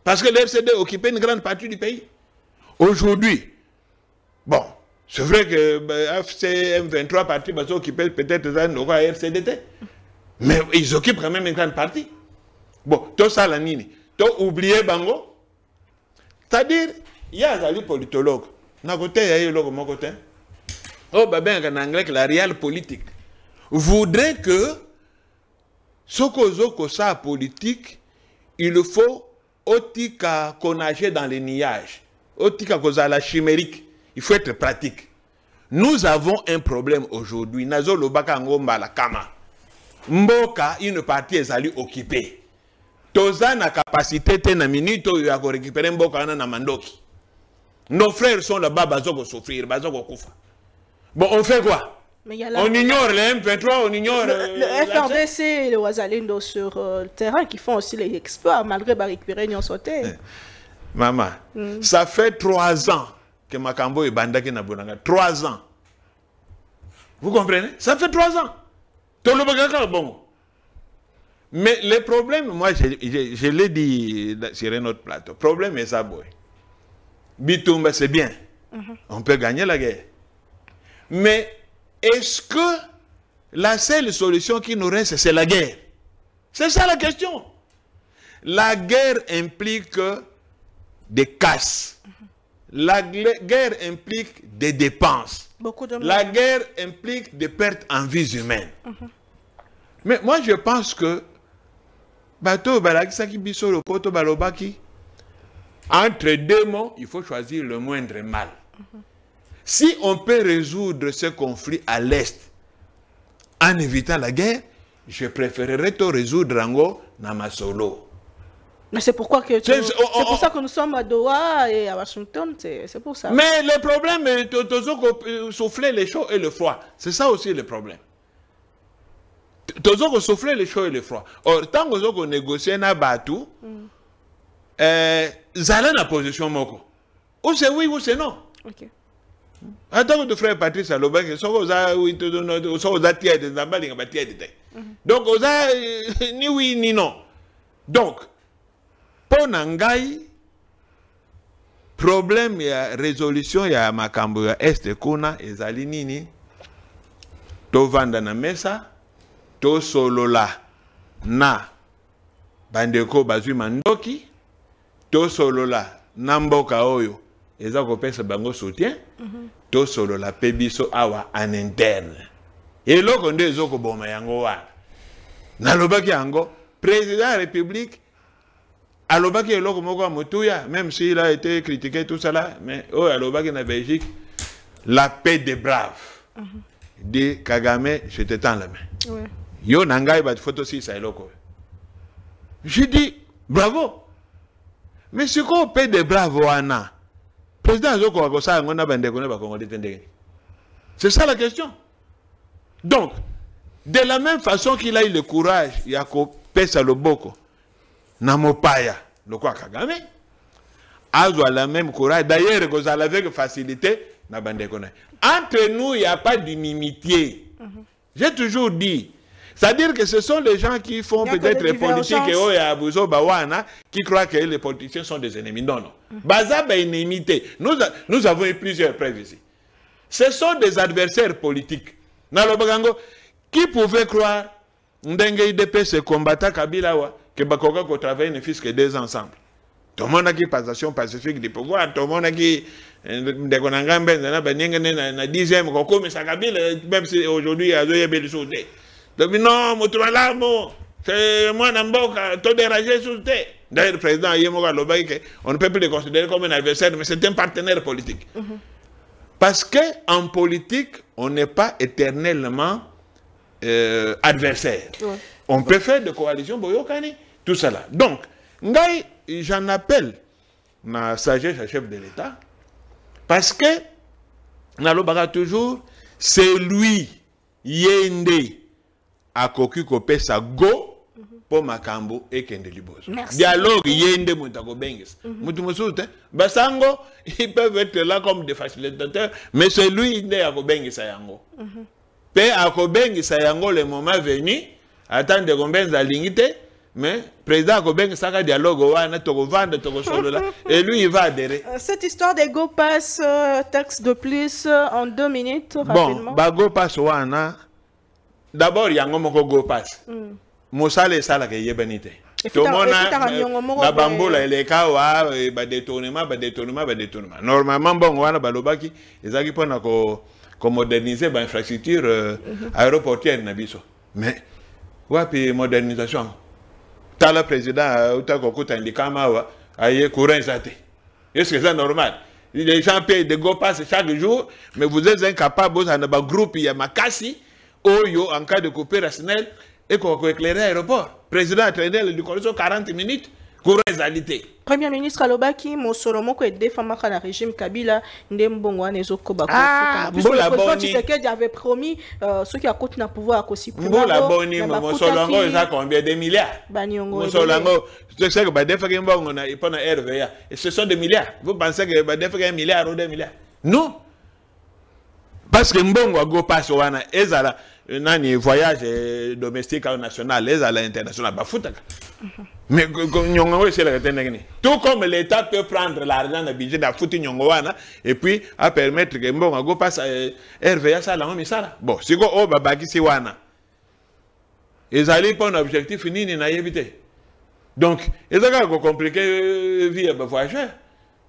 Parce que l'RCD occupait une grande partie du pays. Aujourd'hui, bon, c'est vrai que M23 parties vont occuper peut-être la RCDT, mais ils occupent quand même une grande partie. Bon, tout ça, la nini, tout oublié Bango. C'est-à-dire, il y a des politologues. D'un côté, il y a des mon côté. Oh, ben, en anglais, la réelle politique voudrait que ce que ça politique, il faut otika konager dans les nuages, otika koza la chimérique. Il faut être pratique. Nous avons un problème aujourd'hui. Nazo lobaka ngomba la kama. Mboka, une partie est allée occupée. Toza na capacité te na minute ya ko récupérer mboka na mandoki. Nos frères sont là-bas, bazoko souffrir, bazoko kufa. Bon, on fait quoi? On ignore les M23, on ignore... Le FRDC et le Ouazalendo sur le terrain qui font aussi les exploits, malgré récupérer Nyon Sauté. Maman, ça fait 3 ans que Makambo est bandaki na Bonanga. 3 ans. Vous comprenez? Ça fait 3 ans. Tout le bagage bon. Mais le problème, moi, je l'ai dit sur un autre plateau. Le problème est ça, boy. Bitumba, c'est bien. On peut gagner la guerre. Mais est-ce que la seule solution qui nous reste, c'est la guerre? C'est ça la question. La guerre implique des casses. La guerre implique des dépenses. La guerre implique des pertes en vies humaines. Mais moi, je pense que entre deux mots, il faut choisir le moindre mal. Si on peut résoudre ce conflit à l'Est en évitant la guerre, je préférerais tout résoudre en Namasolo. Mais c'est pourquoi que c'est pour ça que nous sommes à Doha et à Washington, c'est pour ça. Mais le problème est de souffler les chauds et le froid. C'est ça aussi le problème. De souffler les chauds et le froid. Or, tant que nous négocions na batou, zala na position moko. Ou c'est oui ou c'est non. OK. Attends que frère Patrice Aloba que so za oui so za tiède za balinga ba tiède. Donc oza ni oui ni non. Donc pour Nangai, problème ya résolution ya makambo ya Est kuna ezali nini? To vanda na mesa, to solola na bandeko bazwi mandoki, to solola na mboka oyo eza kopesa bango soutien, to solola pe biso awa en interne. Eloko nde ezoko boma yango wana. Nalobaki yango, président de la République alobaki eloko moko motuya, même s'il a été critiqué tout ça là, mais oh alobaki na Belgique, la paix des braves. Dit Kagame, je te tends la main. Ouais. Yo nangai bat photo si ça eloko. Je dis bravo. Mais c'est quoi paix des braves wana? Président Zoko Agosa ngona bande kone ba Congo detendé. C'est ça la question. Donc, de la même façon qu'il a eu le courage, il a pesa le boko. Namopaya, le quoi Kagame, a le même courage. D'ailleurs, vous avez avec facilité, entre nous, il n'y a pas d'inimitié. J'ai toujours dit, c'est-à-dire que ce sont les gens qui font peut-être les politiques qui croient que les politiciens sont des ennemis. Non, non. Baza ba inimité. Nous avons eu plusieurs preuves ici. Ce sont des adversaires politiques. Qui pouvait croire Ndenge IDP se combattant Kabila que Bakoka ko travaille ne fils que deux ensemble. Tout le monde a qui passation pacifique du pouvoir, tout le monde a qui de Konangambe na 10e Koko mais ça Kabila même si aujourd'hui il y a des choses. Donc non, Moutouala mo c'est moi Namboka tout dérangé sous terre. D'ailleurs le président Yemoga Lobaki que on ne peut plus le considérer comme un adversaire mais c'est un partenaire politique. Parce que en politique, on n'est pas éternellement adversaire. Ouais. On peut faire de coalition Boyokani, tout cela. Donc, j'en appelle ma sagesse à chef de l'État parce que Nalobara toujours, c'est lui, Yende, à Koku Kopé sa go pour Makambo et Kendelibozo. Dialogue Yende Moutako Benges. Moutumoussoute, Basango, ils peuvent être là comme des facilitateurs, mais c'est lui, Yende à Kobenges Sayango. Pe Akobengi Sayango le moment venu, attendre de combien d'alignité, mais le président Akobengi Saka dialogue wana toko vendre toko solo là, et lui il va adhérer. Cette histoire des go pass texte de plus en 2 minutes rapidement. Bon, ba go pass wana, d'abord yango moko go pass. Mosale sala ke yebenite. Tout le monde a bambola les cas ba détournement. Normalement bon wana balobaki, ezaki pona ko moderniser l'infrastructure aéroportière nabiso. Mais wapi modernisation. Tala président utakokuta ndikama aye courant zate. Est-ce que c'est normal? Les gens payent de go pass chaque jour, mais vous êtes incapable de un groupe il y a makasi oyo en cas de coupure rationnelle et qu'on éclairer l'aéroport. Président a traîné le corridor 40 minutes. Premier ministre Alobaki, Mosolomo ko défend le régime Kabila, Ndembongwa Nezoko Bako. Puisque le président Tshisekedi avait promis ceux qui a continué à pouvoir aussi pour la bonne Mosolongo il a combien de milliards? Mosolongo, tu sais que Badef est bon et pendant RVA, et ce sont des milliards. Vous pensez que Badef est 1 milliard ou 2 milliards? Non. Parce que Mbongo go pass wana ezala nani voyage domestique ou national, les à l'international, bah foutaka. Mais tout comme l'État peut prendre l'argent de budget de foutu nyongoana et puis à permettre que bon go passe RVA ça là ça. Bon, si go o babaki si wana. Ils allaient pour un objectif ni na éviter. Donc, ils ont compliqué vie à voyager.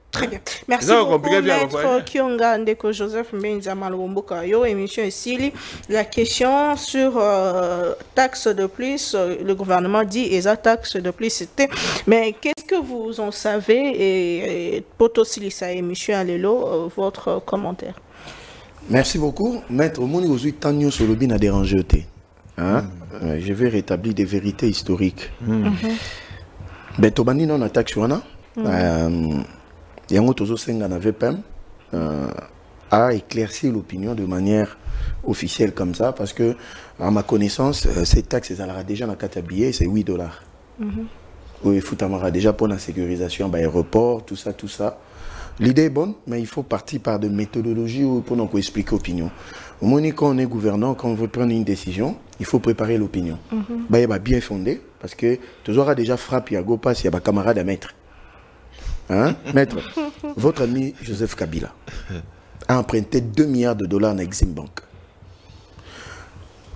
Très bien. Merci beaucoup, Maître Kionga Ndeko Joseph Mbenza Malomboka. Yo, émission ici, la question sur taxe de plus, le gouvernement dit et la taxe de plus, c'était. Mais qu'est-ce que vous en savez et Potosili, émission à l'élo, votre commentaire? Merci beaucoup. Maître Moni Ozui Tanyo Solobi n'a dérangé. Je vais rétablir des vérités historiques. Ben, Tobani non attaque sur Anna. Yango Tozo Senga n'avait pas à éclaircir l'opinion de manière officielle comme ça, parce que, à ma connaissance, cette taxe, elle aura déjà dans 4 billets, c'est $8. Oui, il faut déjà pour la sécurisation, aéroport, tout ça, tout ça. L'idée est bonne, mais il faut partir par des méthodologies pour nous expliquer l'opinion. Au moment où on est gouvernant, quand on veut prendre une décision, il faut préparer l'opinion. Il va bien fondé, parce que toujours a déjà frappé à Gopas, il y a des camarades à mettre. Hein? Maître, votre ami Joseph Kabila a emprunté $2 milliards à Exim Bank.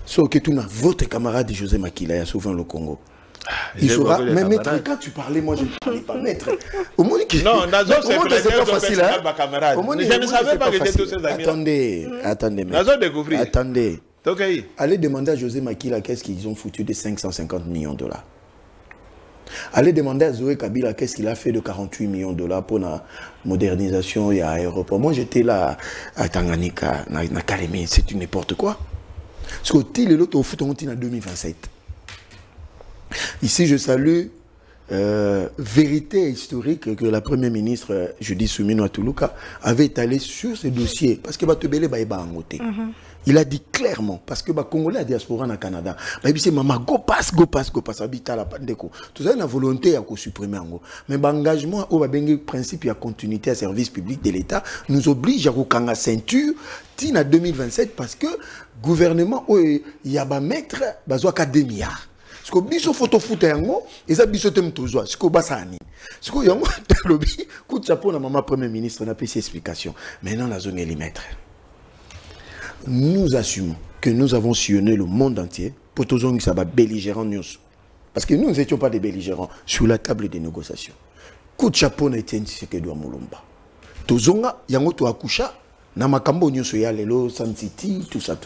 Sauf que votre camarade José Makila, il a souvent le Congo. Il sera, mais maître, quand tu parlais, moi je ne parlais pas, maître. Au moins, non, Nazo, c'est pas facile. Je ne savais pas que j'étais tous ces amis. Attendez, Nazo découvrir. Attendez. Allez demander à José Makila qu'est-ce qu'ils ont foutu de $550 millions. Allez demander à Zoé Kabila qu'est-ce qu'il a fait de $48 millions pour la modernisation et l'aéroport. Moi j'étais là à Tanganyika, à Kalemi, c'est n'importe quoi. Parce que l'autre au foot en 2027. Ici je salue vérité historique que la première ministre Judith Suminwa Atuluka avait étalé sur ce dossier. Parce que Batebele Baïba en côté. Il a dit clairement, parce que les Congolais à diaspora au Canada, il dit maman go passe, habite à la pandéco. Tout ça, il a volonté à supprimer. Mais l'engagement au principe de continuité à service public de l'État nous oblige à reprendre la ceinture en 2027 parce que le gouvernement il y a mettre 2 milliards. Parce que biso photo foot yango, ils ont biso tem toujours. Ce que basani. Ce que yango lobby, coup de chapeau na maman premier ministre n'a pas ces explications. Maintenant la zone est limite. Nous assumons que nous avons sillonné le monde entier pour tous les belligérants news. Parce que nous n'étions pas des belligérants sur la table des négociations. Coup de chapeau n'a été ce que doit Moulomba. Tozonga, yango to akusha, na makambo nyonso ya lelo, Sun City, tout ça.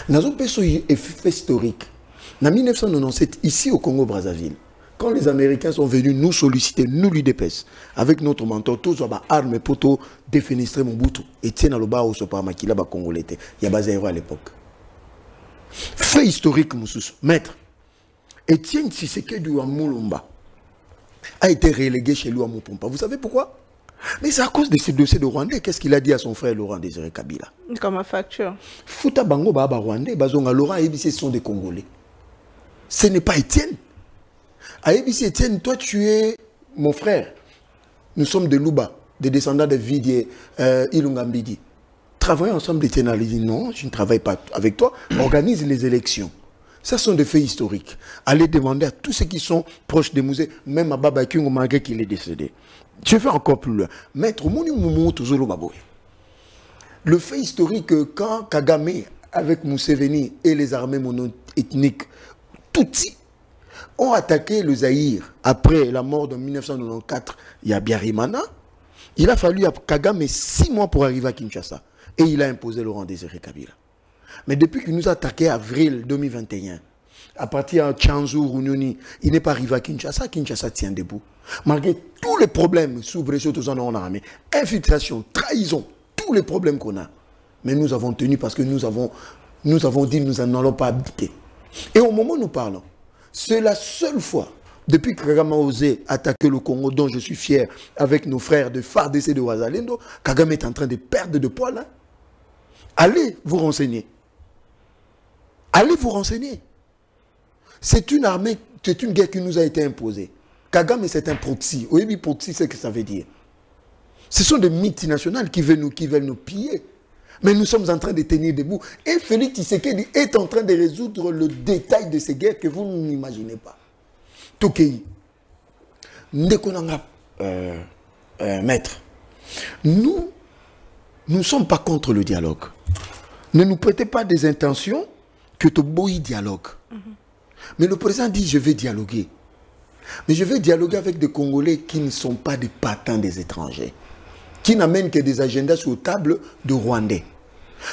Nous avons fait effet historique. En 1997, ici au Congo-Brazzaville, quand les Américains sont venus nous solliciter, nous l'UDPS, avec notre mentor, tous les armes pour défenestrer Mobutu, et tiennent à l'oba au Soparmakila, Congolais, il y a Bazaïro à l'époque. Fait historique, Moussous, maître, Etienne Tshisekedi Moulomba a été relégué chez lui à Moupompa. Vous savez pourquoi? Mais c'est à cause de ce dossier de Rwandais. Qu'est-ce qu'il a dit à son frère Laurent Désiré Kabila? Comme un facture. Fouta Bango Baba Rwandais, Bazonga Laurent et ce sont des Congolais. Ce n'est pas Étienne. À ABC Etienne, toi tu es mon frère. Nous sommes de Luba, des descendants de Vidier, Ilungambidi. Travaillons ensemble, Etienne a dit non, je ne travaille pas avec toi. Organise les élections. Ça sont des faits historiques. Allez demander à tous ceux qui sont proches des musées, même à Baba Kingo malgré qu'il est décédé. Je vais encore plus loin. Maître Mouni Tozolo Baboy. Le fait historique que quand Kagame, avec Museveni et les armées mono-ethniques, Tutsi, ont attaqué le Zaïre après la mort de 1994, il y a Biarimana. Il a fallu à Kagame 6 mois pour arriver à Kinshasa. Et il a imposé Laurent Désiré Kabila. Mais depuis qu'il nous a attaqué en avril 2021, à partir de Tchanzou, Runyoni, il n'est pas arrivé à Kinshasa. Kinshasa tient debout. Malgré tous les problèmes, sous-pression, tout ça, on a armé. Infiltration, trahison, tous les problèmes qu'on a. Mais nous avons tenu parce que nous avons dit que nous n'en allons pas habiter. Et au moment où nous parlons, c'est la seule fois, depuis que Kagame a osé attaquer le Congo, dont je suis fier, avec nos frères de FARDC de Ouazalendo, Kagame est en train de perdre de poids là. Allez vous renseigner. Allez vous renseigner. C'est une armée, c'est une guerre qui nous a été imposée. Kagame, c'est un proxy. Oui, proxy, c'est ce que ça veut dire. Ce sont des multinationales qui veulent nous piller. Mais nous sommes en train de tenir debout. Et Félix Tshisekedi est en train de résoudre le détail de ces guerres que vous n'imaginez pas. Tokei. Ndekonanga, maître. Nous ne sommes pas contre le dialogue. Ne nous prêtez pas des intentions que tu bois dialogue. Mais le président dit, je vais dialoguer. Mais je vais dialoguer avec des Congolais qui ne sont pas des patins des étrangers. Qui n'amènent que des agendas sur table de Rwandais.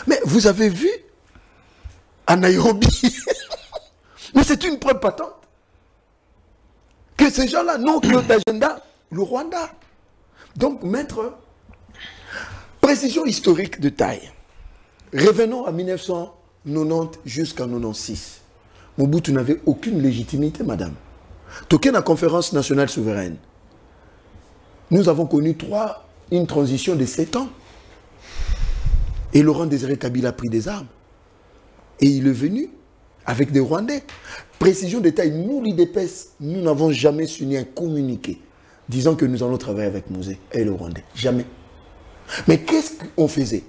Mais vous avez vu à Nairobi, mais c'est une preuve patente que ces gens-là n'ont que l'agenda, le Rwanda. Donc, maître, précision historique de taille. Revenons à 1990 jusqu'à 1996. Mobutu n'avait aucune légitimité, madame. Toqué la conférence nationale souveraine. Nous avons connu une transition de 7 ans. Et Laurent Désiré Kabila a pris des armes. Et il est venu avec des Rwandais. Précision de taille, nous, l'IDPS, nous n'avons jamais signé un communiqué disant que nous allons travailler avec Mouzé et le Rwandais. Jamais. Mais qu'est-ce qu'on faisait?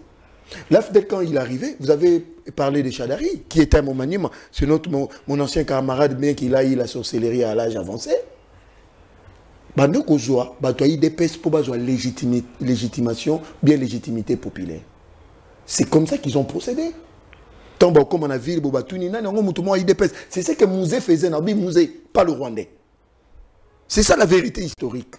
L'AFDEL, quand il arrivait, vous avez parlé de Chadari, qui était mon maniement. C'est mon ancien camarade, bien qu'il a eu la sorcellerie à l'âge avancé. Bando Kozoa, IDPS pour la légitimation, bien légitimité populaire. C'est comme ça qu'ils ont procédé. Tant comme on a vu, c'est ce que Mouzé faisait, Mouzé, pas le Rwandais. C'est ça la vérité historique.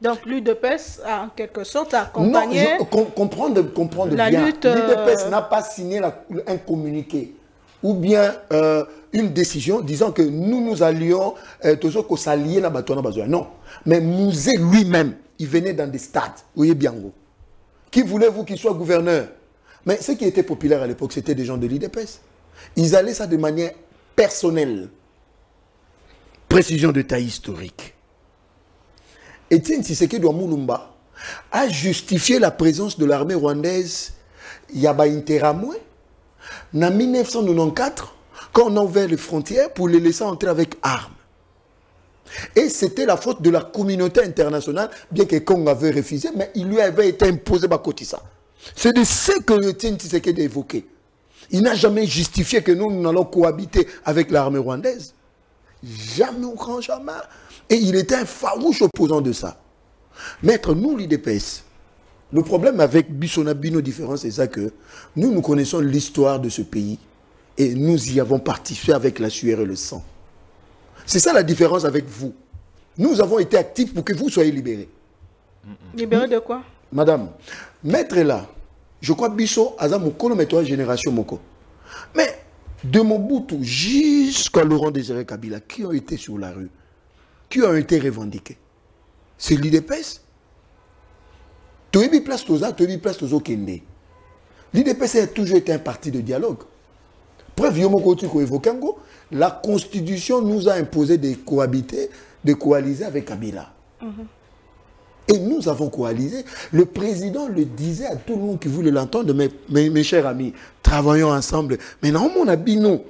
Donc l'UDPS a en quelque sorte accompagné comprendre la bien. lutte. L'UDPS n'a pas signé un communiqué ou bien une décision disant que nous allions toujours qu'on s'alliait na batona bazoa. Non. Mais Mouzé lui-même, il venait dans des stades. Oui, bien. Qui voulez-vous qu'il soit gouverneur? Mais ce qui était populaire à l'époque, c'était des gens de l'IDPS. Ils allaient ça de manière personnelle. Précision de taille historique. Etienne Tshisekedi wa Mulumba a justifié la présence de l'armée rwandaise Yaba Interamwe en 1994, quand on a ouvert les frontières pour les laisser entrer avec armes. Et c'était la faute de la communauté internationale, bien que Congo avait refusé, mais il lui avait été imposé par Kotissa. C'est de ce que Etienne Tshisekedi a évoqué. Il n'a jamais justifié que nous allons cohabiter avec l'armée rwandaise. Jamais au grand jamais. Et il était un farouche opposant de ça. Maître, nous, l'IDPS, le problème avec Bissonabino différent, c'est ça que nous connaissons l'histoire de ce pays et nous y avons participé avec la sueur et le sang. C'est ça la différence avec vous. Nous avons été actifs pour que vous soyez libérés. Libérés de quoi? Madame, maître est là. Je crois que Bisso a une génération moko. Mais de Mobutu jusqu'à Laurent Désiré Kabila, qui ont été sur la rue, qui ont été revendiqués? C'est l'IDPS. L'IDPS a toujours été un parti de dialogue. Preuve, la Constitution nous a imposé de cohabiter, de coaliser avec Kabila. Et nous avons coalisé. Le président le disait à tout le monde qui voulait l'entendre, mes chers amis, travaillons ensemble. Mais non, mon habit, non.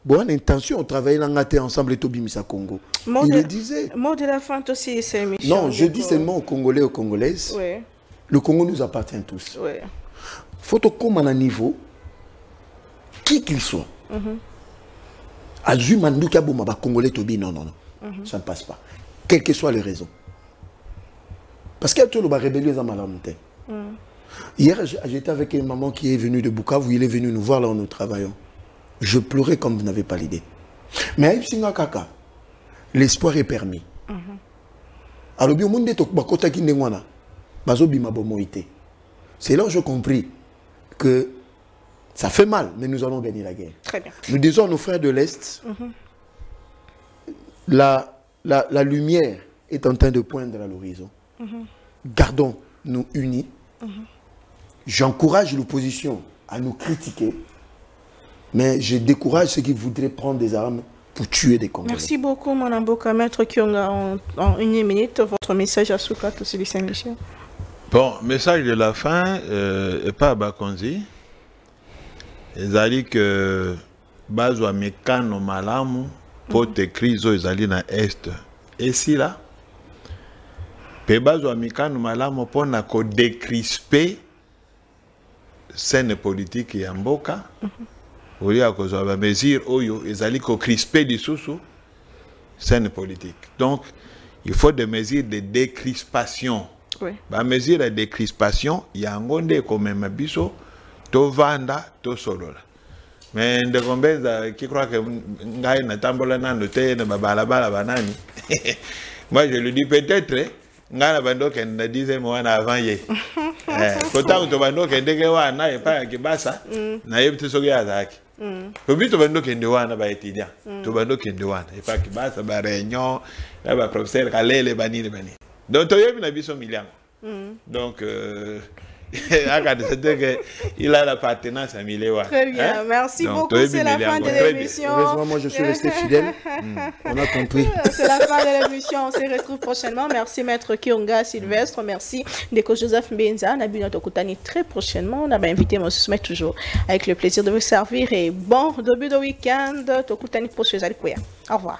Bonne intention, on travaillait ensemble et Tobimisa Congo. Il le disait. Mot de la fin aussi, c'est méchant. Non, je dis seulement aux Congolais et aux Congolaises. Oui. Le Congo nous appartient tous. Oui. Faut qu'on ait un niveau, qui qu'il soit. Azu Mandouka Boumaba Congolais Tobi, non. Ça ne passe pas. Quelles que soient les raisons. Parce qu'il y a toujours la rébellion à Malamonté. Hier, j'étais avec une maman qui est venue de Bukavu, il est venu nous voir là où nous travaillons. Je pleurais comme vous n'avez pas l'idée. Mais à Ipsinga Kaka, l'espoir est permis. Alors, c'est là où j'ai compris que ça fait mal, mais nous allons gagner la guerre. Très bien. Nous disons à nos frères de l'Est, la lumière est en train de poindre à l'horizon. Gardons-nous unis. J'encourage l'opposition à nous critiquer, mais je décourage ceux qui voudraient prendre des armes pour tuer des Congolais. Merci beaucoup, Mme Boka. Maître Kyonga, en une minute, votre message à Soukat, aussi du Saint-Michel. Bon, message de la fin, et pas à Bakonzi. Ils que Bazwa Mekano Malamu, pour te crises, ils allaient dans l'Est. Et si là, Bazwa Mekano Malamu, pour décrisper scène politique ya mboka oli akozwa ba mesure oyo ezali ko crisper lisusu scène politique. Donc il faut des mesures de décrispation. Oui. Ba mesure de décrispation yango nde komema biso to vanda to solola. Mais de combien qui croit que ngai na tambola nando te na balabala banani. Moi je le dis peut-être ngana bando kende disait moi avant hier. Kota to bando kende ke wana e pa ke basa na yebte soki azaki. Kobi to bando kende wana ba étudiant. To bando kende wana e pa ke basa ba réunion là ba professeur kalele banini bani. Donc to yebi na biso miliango. Donc il a l'appartenance à Milewa. Très bien, merci beaucoup. C'est la fin de l'émission. Heureusement, moi je suis resté fidèle. On a compris. C'est la fin de l'émission. On se retrouve prochainement. Merci Maître Kionga Sylvestre. Merci Deko Joseph Mbenza. Nabi Notokutani très prochainement. On a invité M. Soumet toujours avec le plaisir de vous servir. Et bon début de week-end. Tokutani prochainement. Au revoir.